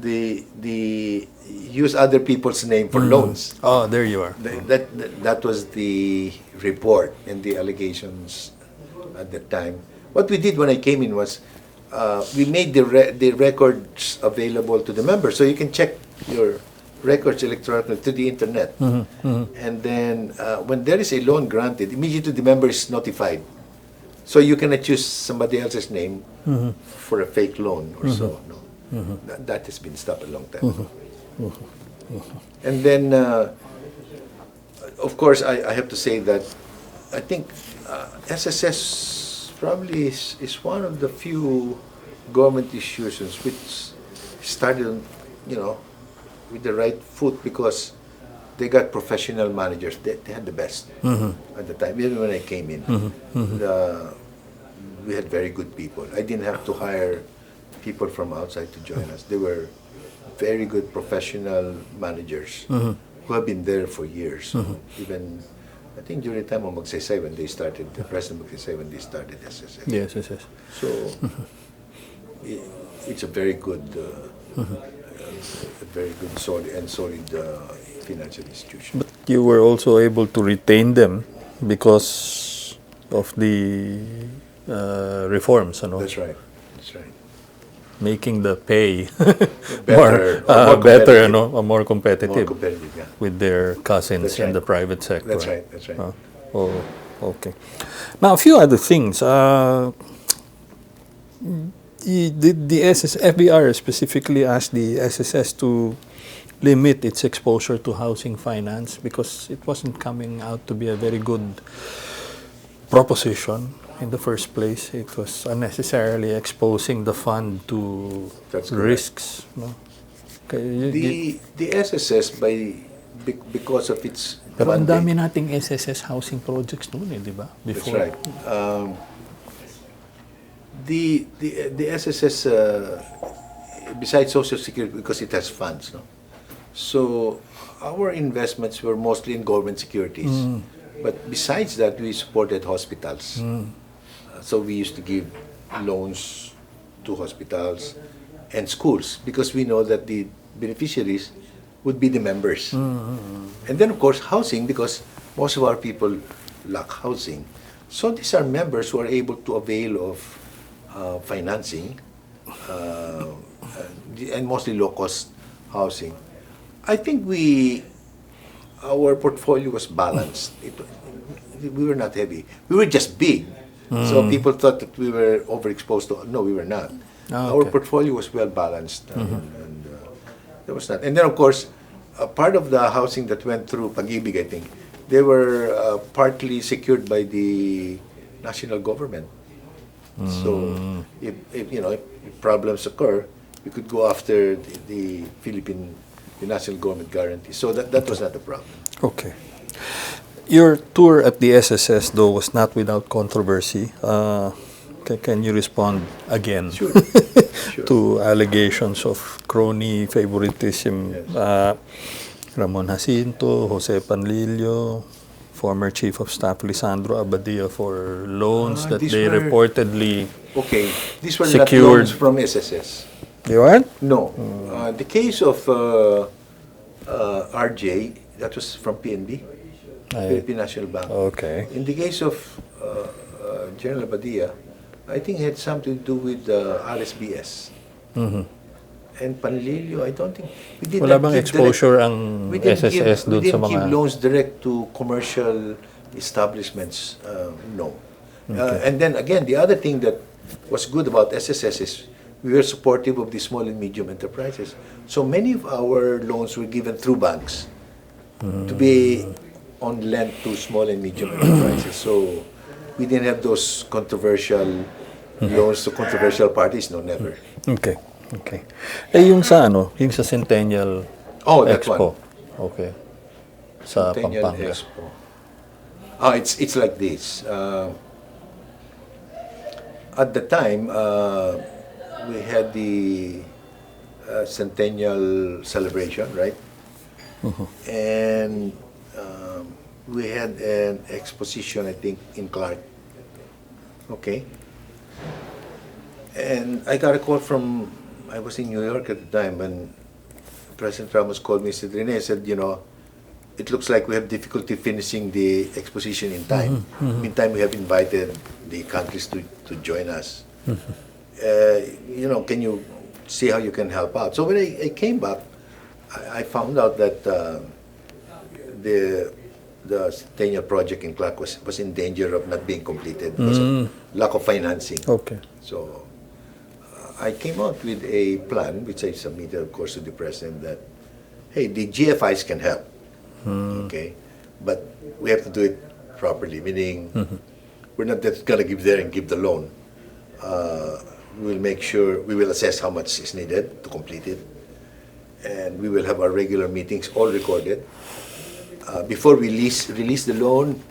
Speaker 2: use other people's name for loans.
Speaker 1: Oh, there you are.
Speaker 2: That was the report and the allegations at the time. What we did when I came in was we made the records available to the members, so you can check your records electronically to the internet. And then when there is a loan granted, immediately the member is notified. So you cannot use somebody else's name for a fake loan or so. No, that has been stopped a long time ago. And then, of course, I have to say that I think SSS probably is one of the few government institutions which started, with the right foot because they got professional managers. They had the best at the time. Even when I came in, we had very good people. I didn't have to hire people from outside to join us. They were very good professional managers who have been there for years. Even, I think during the time of Magsaysay when they started, the President Magsaysay when they started SSS.
Speaker 1: Yes.
Speaker 2: So it's a very good, solid financial institution.
Speaker 1: But you were also able to retain them because of the reforms,
Speaker 2: That's right.
Speaker 1: making the pay
Speaker 2: Better,
Speaker 1: more
Speaker 2: more
Speaker 1: competitive
Speaker 2: More competitive, yeah.
Speaker 1: with their cousins
Speaker 2: That's
Speaker 1: in
Speaker 2: right.
Speaker 1: the private sector.
Speaker 2: That's right.
Speaker 1: Oh, okay. Now, a few other things. The FVR specifically asked the SSS to limit its exposure to housing finance because it wasn't coming out to be a very good proposition in the first place. It was unnecessarily exposing the fund to
Speaker 2: That's correct.
Speaker 1: risks. No? Okay,
Speaker 2: The SSS because of its
Speaker 1: pero ang
Speaker 2: mandate-
Speaker 1: dami nating SSS housing projects noon di ba?
Speaker 2: That's
Speaker 1: Before.
Speaker 2: right. The SSS besides Social Security because it has funds, no. So our investments were mostly in government securities, but besides that, we supported hospitals. So we used to give loans to hospitals and schools because we know that the beneficiaries would be the members. And then, of course, housing because most of our people lack housing. So these are members who are able to avail of financing and mostly low-cost housing. I think our portfolio was balanced. We were not heavy. We were just big. So people thought that we were overexposed to. No, we were not. Our
Speaker 1: Okay.
Speaker 2: portfolio was well balanced, and there was not. And then, of course, part of the housing that went through Pag-ibig, I think, they were partly secured by the national government. So if problems occur, we could go after the national government guarantee. So that was not a problem.
Speaker 1: Okay. Your tour at the SSS, though, was not without controversy. Can you respond again
Speaker 2: Sure.
Speaker 1: to allegations of crony favoritism?
Speaker 2: Yes.
Speaker 1: Ramon Jacinto, Jose Panlilio, former Chief of Staff Lisandro Abadia for loans that
Speaker 2: these
Speaker 1: they
Speaker 2: were-
Speaker 1: reportedly
Speaker 2: Okay, these were
Speaker 1: Secured.
Speaker 2: not loans from SSS.
Speaker 1: They weren't?
Speaker 2: No. The case of RJ, that was from PNB, Philippine National Bank.
Speaker 1: Okay.
Speaker 2: In the case of General Badia, I think it had something to do with RSBS. And Panlilio, I don't think we did
Speaker 1: Wala
Speaker 2: not
Speaker 1: bang
Speaker 2: give
Speaker 1: exposure
Speaker 2: direct-
Speaker 1: ang
Speaker 2: we didn't
Speaker 1: SSS
Speaker 2: give,
Speaker 1: dun
Speaker 2: we
Speaker 1: sa
Speaker 2: didn't give
Speaker 1: mga...
Speaker 2: loans direct to commercial establishments. No. And then again, the other thing that was good about SSS is we were supportive of the small and medium enterprises. So many of our loans were given through banks to be on lent to small and medium enterprises. So we didn't have those controversial loans to controversial parties. No, never.
Speaker 1: Okay. Yung sa yung sa Centennial
Speaker 2: Oh, that
Speaker 1: Expo.
Speaker 2: one.
Speaker 1: Okay. Sa
Speaker 2: Centennial
Speaker 1: Pampanga.
Speaker 2: Expo. It's like this. At the time, we had the centennial celebration, right? And we had an exposition, I think, in Clark. Okay. And I got a call from, I was in New York at the time, when President Ramos called me and said, Rene, it looks like we have difficulty finishing the exposition in time. Meantime, we have invited the countries to join us. Can you see how you can help out? So when I came back, I found out that the tenure project in Clark was in danger of not being completed because of lack of financing.
Speaker 1: Okay.
Speaker 2: So I came out with a plan, which I submitted, of course, to the president that, hey, the GFIs can help, okay, but we have to do it properly, meaning we're not just going to give there and give the loan. We will make sure, we will assess how much is needed to complete it, and we will have our regular meetings all recorded. Before we release the loan,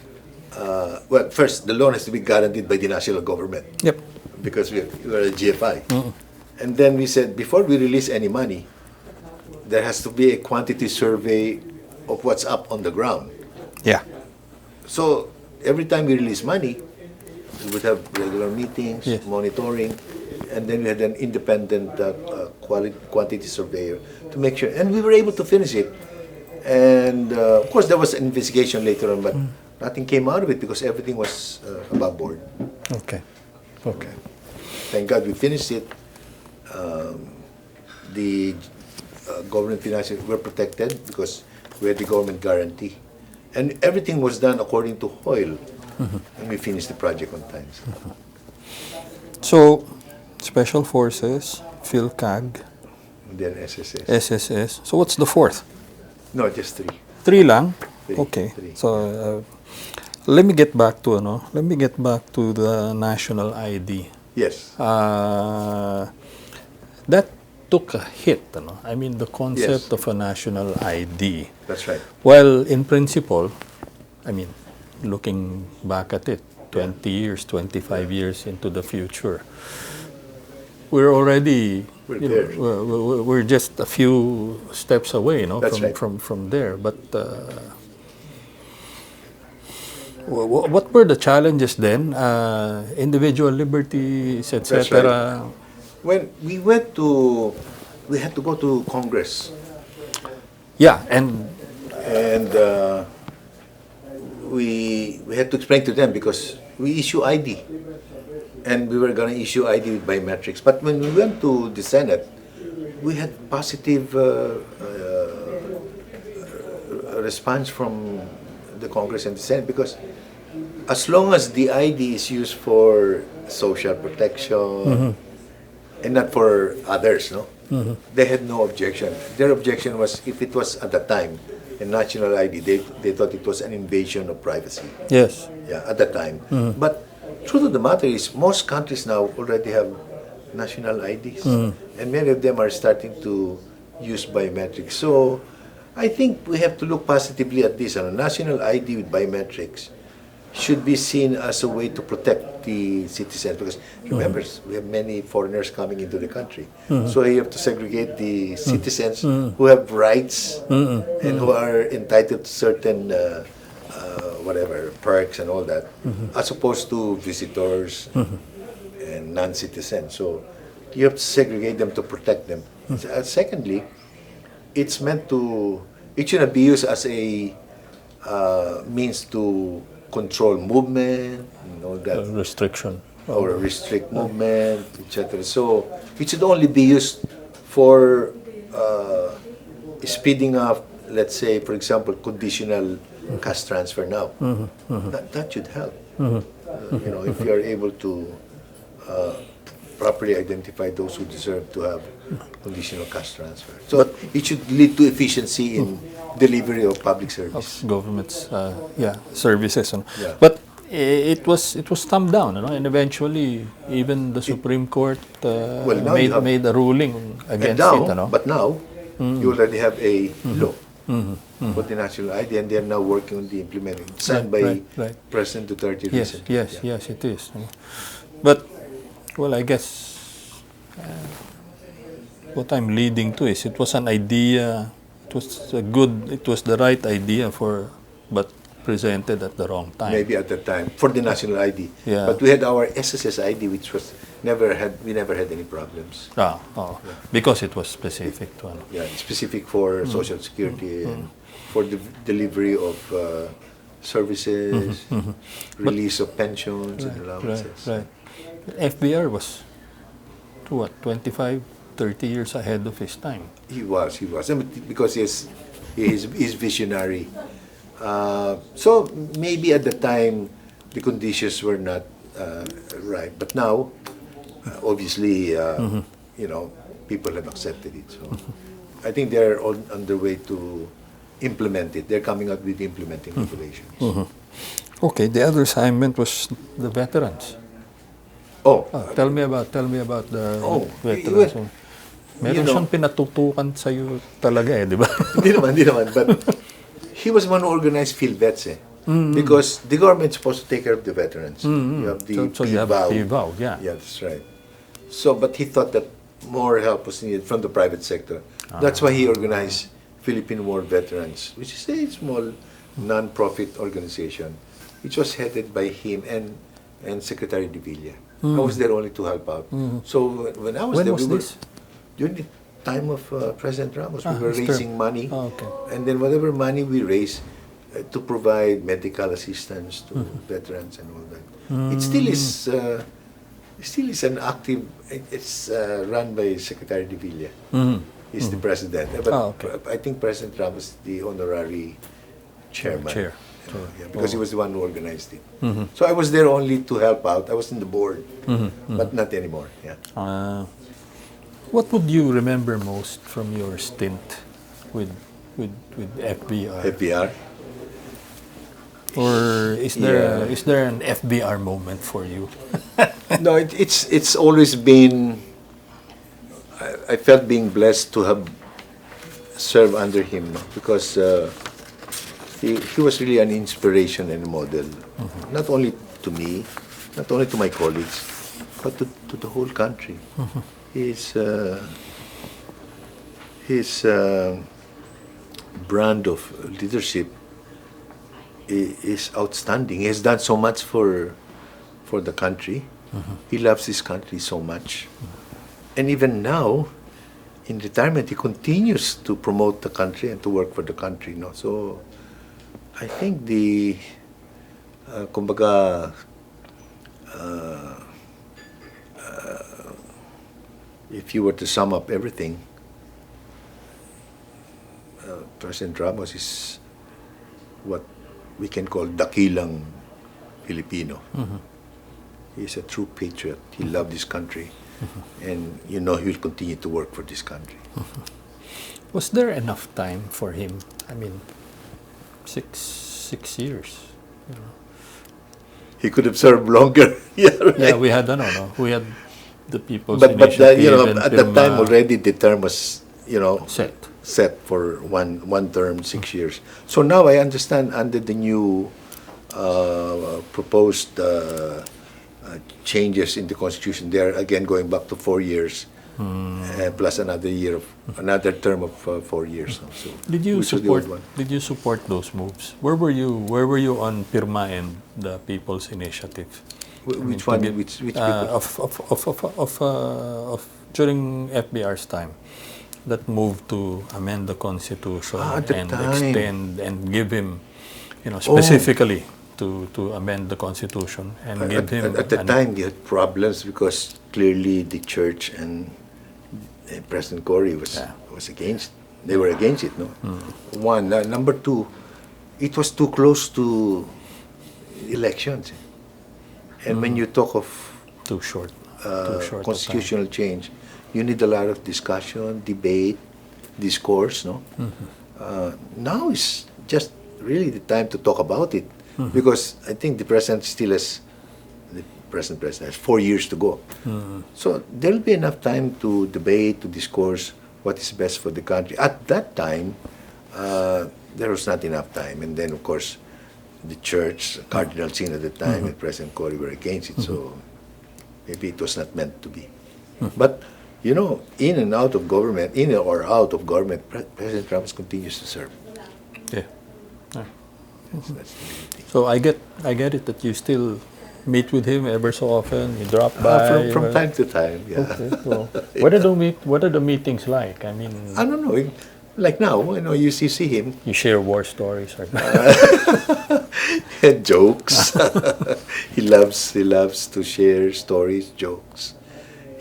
Speaker 2: well, first, the loan has to be guaranteed by the national government.
Speaker 1: Yep.
Speaker 2: Because we're a GFI. And then we said, before we release any money, there has to be a quantity survey of what's up on the ground.
Speaker 1: Yeah.
Speaker 2: So every time we release money, we would have regular meetings,
Speaker 1: Yes.
Speaker 2: monitoring, and then we had an independent quantity surveyor to make sure. And we were able to finish it. And of course, there was an investigation later on, but nothing came out of it because everything was above board.
Speaker 1: Okay. Okay.
Speaker 2: Thank God we finished it. The government finances were protected because we had the government guarantee. And everything was done according to Hoyle. And we finished the project on time.
Speaker 1: So, Special Forces, PHILCAG,
Speaker 2: And then SSS.
Speaker 1: SSS. So what's the fourth?
Speaker 2: No, just three.
Speaker 1: Three lang?
Speaker 2: Three.
Speaker 1: Okay.
Speaker 2: Three.
Speaker 1: So, let me get back to the national ID.
Speaker 2: Yes.
Speaker 1: That took a hit, I mean, the concept
Speaker 2: Yes.
Speaker 1: of a national ID.
Speaker 2: That's right.
Speaker 1: Well, in principle, I mean, looking back at it, 20 years, 25 years into the future, we're already,
Speaker 2: We're
Speaker 1: you
Speaker 2: there.
Speaker 1: know, we're just a few steps away,
Speaker 2: That's right.
Speaker 1: from there. But what were the challenges then? Individual liberties,
Speaker 2: That's
Speaker 1: etc.
Speaker 2: When we had to go to Congress.
Speaker 1: Yeah, and
Speaker 2: And we had to explain to them because we issue ID. And we were going to issue ID with biometrics. But when we went to the Senate, we had positive response from the Congress and the Senate because as long as the ID is used for social protection and not for others, they had no objection. Their objection was if it was at the time a national ID, they thought it was an invasion of privacy.
Speaker 1: yes,
Speaker 2: Yeah, at that time. But truth of the matter is, most countries now already have national IDs, and many of them are starting to use biometrics. So, I think we have to look positively at this. A national ID with biometrics should be seen as a way to protect the citizens. Because remember, we have many foreigners coming into the country, so you have to segregate the citizens who have rights and who are entitled to certain whatever, perks and all that, as opposed to visitors and non-citizens. So you have to segregate them to protect them. Secondly, it shouldn't be used as a means to control movement, that,
Speaker 1: restriction.
Speaker 2: or restrict movement, etc. So it should only be used for speeding up, let's say, for example, conditional cash transfer now. That should help. If you are able to properly identify those who deserve to have conditional cash transfer. So it should lead to efficiency in delivery of public service.
Speaker 1: Of government's services.
Speaker 2: Yeah.
Speaker 1: But it was thumbed down, and eventually even the Supreme Court
Speaker 2: now
Speaker 1: made a ruling against it.
Speaker 2: But now, you already have a law for the national ID, and they are now working on the implementing, signed by
Speaker 1: right.
Speaker 2: President Duterte
Speaker 1: Yes,
Speaker 2: recently.
Speaker 1: yes, it is. But, well, I guess what I'm leading to is it was an idea. It was the right idea but presented at the wrong time.
Speaker 2: Maybe at that time for the national ID.
Speaker 1: Yeah.
Speaker 2: But we had our SSS ID, which we never had any problems.
Speaker 1: Because it was specific to
Speaker 2: Specific for Social Security and for the delivery of services, release of pensions and allowances.
Speaker 1: Right. FVR was to what, 25 30 years ahead of his time.
Speaker 2: He was. I mean, because he's visionary. So maybe at the time the conditions were not right, but now, obviously, you know, people have accepted it. So I think they're on their way to implement it. They're coming out with implementing regulations.
Speaker 1: Okay, the other assignment was the veterans.
Speaker 2: Oh,
Speaker 1: Tell me about the veterans.
Speaker 2: well,
Speaker 1: Meron
Speaker 2: you know-
Speaker 1: siyang pinatutukan sa'yo talaga di ba?
Speaker 2: Hindi naman. But he was one who organized field vets, because the government's supposed to take care of the veterans. You have the
Speaker 1: So you have
Speaker 2: PVAW.
Speaker 1: PVAW, yeah.
Speaker 2: Yeah, that's right. So, but he thought that more help was needed from the private sector. That's why he organized Philippine War Veterans, which is a small non-profit organization, which was headed by him and Secretary de Villa. I was there only to help out. So when I was
Speaker 1: When
Speaker 2: there,
Speaker 1: was
Speaker 2: we were
Speaker 1: this?
Speaker 2: during the time of President Ramos. We were
Speaker 1: his term.
Speaker 2: raising money,
Speaker 1: Okay.
Speaker 2: and then whatever money we raised to provide medical assistance to veterans and all that. It still is. Still is an active. It's run by Secretary de Villa. He's the president. But
Speaker 1: okay.
Speaker 2: I think President Ramos is the honorary chairman.
Speaker 1: Chair.
Speaker 2: Yeah, because he was the one who organized it. So I was there only to help out. I was in the board, but not anymore. Yeah.
Speaker 1: What would you remember most from your stint with FVR?
Speaker 2: FVR.
Speaker 1: Or is there an FVR moment for you?
Speaker 2: No, it's always been. I felt being blessed to have served under him, because he was really an inspiration and a model, not only to me, not only to my colleagues, but to the whole country. His brand of leadership is outstanding. He has done so much for the country. He loves his country so much. And even now, in retirement, he continues to promote the country and to work for the country. No? So, I think kumbaga, if you were to sum up everything, President Ramos is what we can call dakilang Filipino. He's a true patriot. He loved his country. And you know he will continue to work for this country.
Speaker 1: Was there enough time for him? I mean, six years. You know.
Speaker 2: He could have served longer. Yeah, right.
Speaker 1: Yeah, we had we had the People's
Speaker 2: But
Speaker 1: Initiative.
Speaker 2: you know,
Speaker 1: and
Speaker 2: at that time already the term was, you know,
Speaker 1: set.
Speaker 2: for one term, 6 years. So now I understand under the new proposed changes in the Constitution, they are again going back to 4 years, plus another term of 4 years. So,
Speaker 1: Did you
Speaker 2: which was the old
Speaker 1: support?
Speaker 2: one.
Speaker 1: Did you support those moves? Where were you on Pirma and the People's Initiative?
Speaker 2: Which one? Which people?
Speaker 1: Of during FBR's time, that move to amend the Constitution
Speaker 2: At the
Speaker 1: and
Speaker 2: time.
Speaker 1: extend and give him, specifically to amend the Constitution and give him
Speaker 2: At the time, they had problems because clearly the church and President Cory was against. They were against it. No, one. Number two, it was too close to elections, and when you talk of
Speaker 1: too short
Speaker 2: constitutional change, you need a lot of discussion, debate, discourse. No, now is just really the time to talk about it. Because I think the president has 4 years to go. So there will be enough time to debate, to discourse what is best for the country. At that time, there was not enough time. And then, of course, the church, Cardinal Sin at the time, and President Cory were against it. So maybe it was not meant to be. But, in and out of government, President Ramos continues to serve.
Speaker 1: Yeah.
Speaker 2: That's the main thing.
Speaker 1: So I get it that you still meet with him ever so often. You drop by
Speaker 2: From time to time, yeah.
Speaker 1: Okay. Well, what are the meetings like? I mean,
Speaker 2: I don't know. Like now, you see him.
Speaker 1: you share war stories, right?
Speaker 2: Jokes. He loves to share stories, jokes.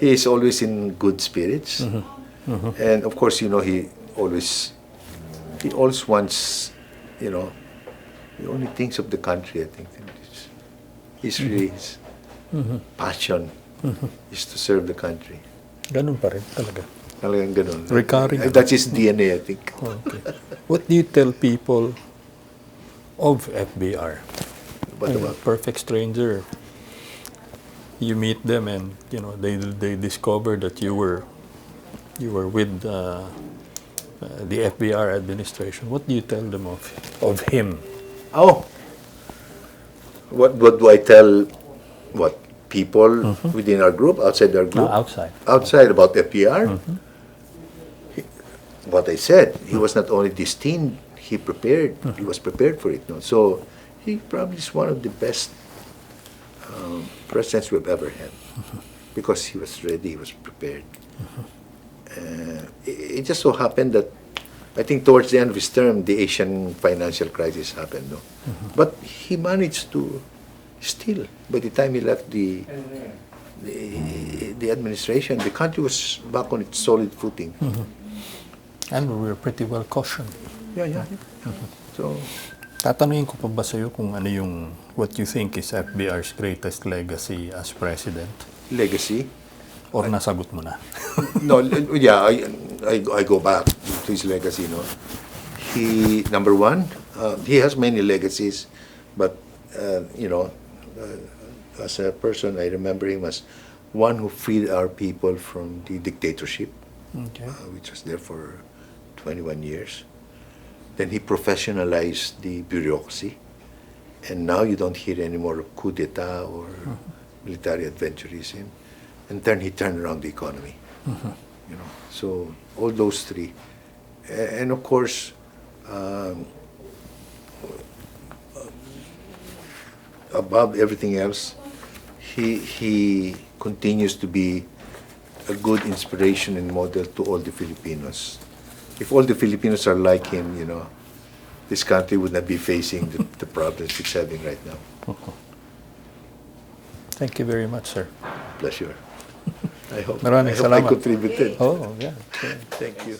Speaker 2: he is always in good spirits, and of course, he always wants, he only thinks of the country. I think his really his passion is to serve the country.
Speaker 1: Ganun pa rin talaga.
Speaker 2: Talagang ganun.
Speaker 1: Recurring.
Speaker 2: That's his DNA, I think.
Speaker 1: Okay. What do you tell people of FVR?
Speaker 2: What
Speaker 1: A
Speaker 2: about?
Speaker 1: perfect stranger. You meet them and they discover that you were with the FVR administration. What do you tell them of him?
Speaker 2: Oh, what do I tell? What people within our group, outside our
Speaker 1: No,
Speaker 2: group,
Speaker 1: outside.
Speaker 2: about FPR? What I said, he was not only destined, he prepared. He was prepared for it. No? So he probably is one of the best presidents we've ever had, because he was ready, he was prepared. It just so happened that I think towards the end of his term, the Asian financial crisis happened. No? But he managed to still, by the time he left the administration, the country was back on its solid footing.
Speaker 1: And we were pretty well cautioned.
Speaker 2: Yeah. So,
Speaker 1: Tatanungin ko pa ba sa'yo kung ano yung what you think is FBR's greatest legacy as president?
Speaker 2: legacy.
Speaker 1: Or nasagot mo na?
Speaker 2: No, yeah, I go back to his legacy. No, he number one. He has many legacies, but as a person, I remember him as one who freed our people from the dictatorship, which was there for 21 years. Then he professionalized the bureaucracy, and now you don't hear any more of coup d'etat or military adventurism. And then he turned around the economy. So all those three, and of course, above everything else, he continues to be a good inspiration and model to all the Filipinos. If all the Filipinos are like him, this country would not be facing the problems it's having right now.
Speaker 1: Thank you very much, sir.
Speaker 2: Pleasure. I hope
Speaker 1: Maraming
Speaker 2: I
Speaker 1: salamat.
Speaker 2: contributed.
Speaker 1: Oh, yeah.
Speaker 2: Thank you.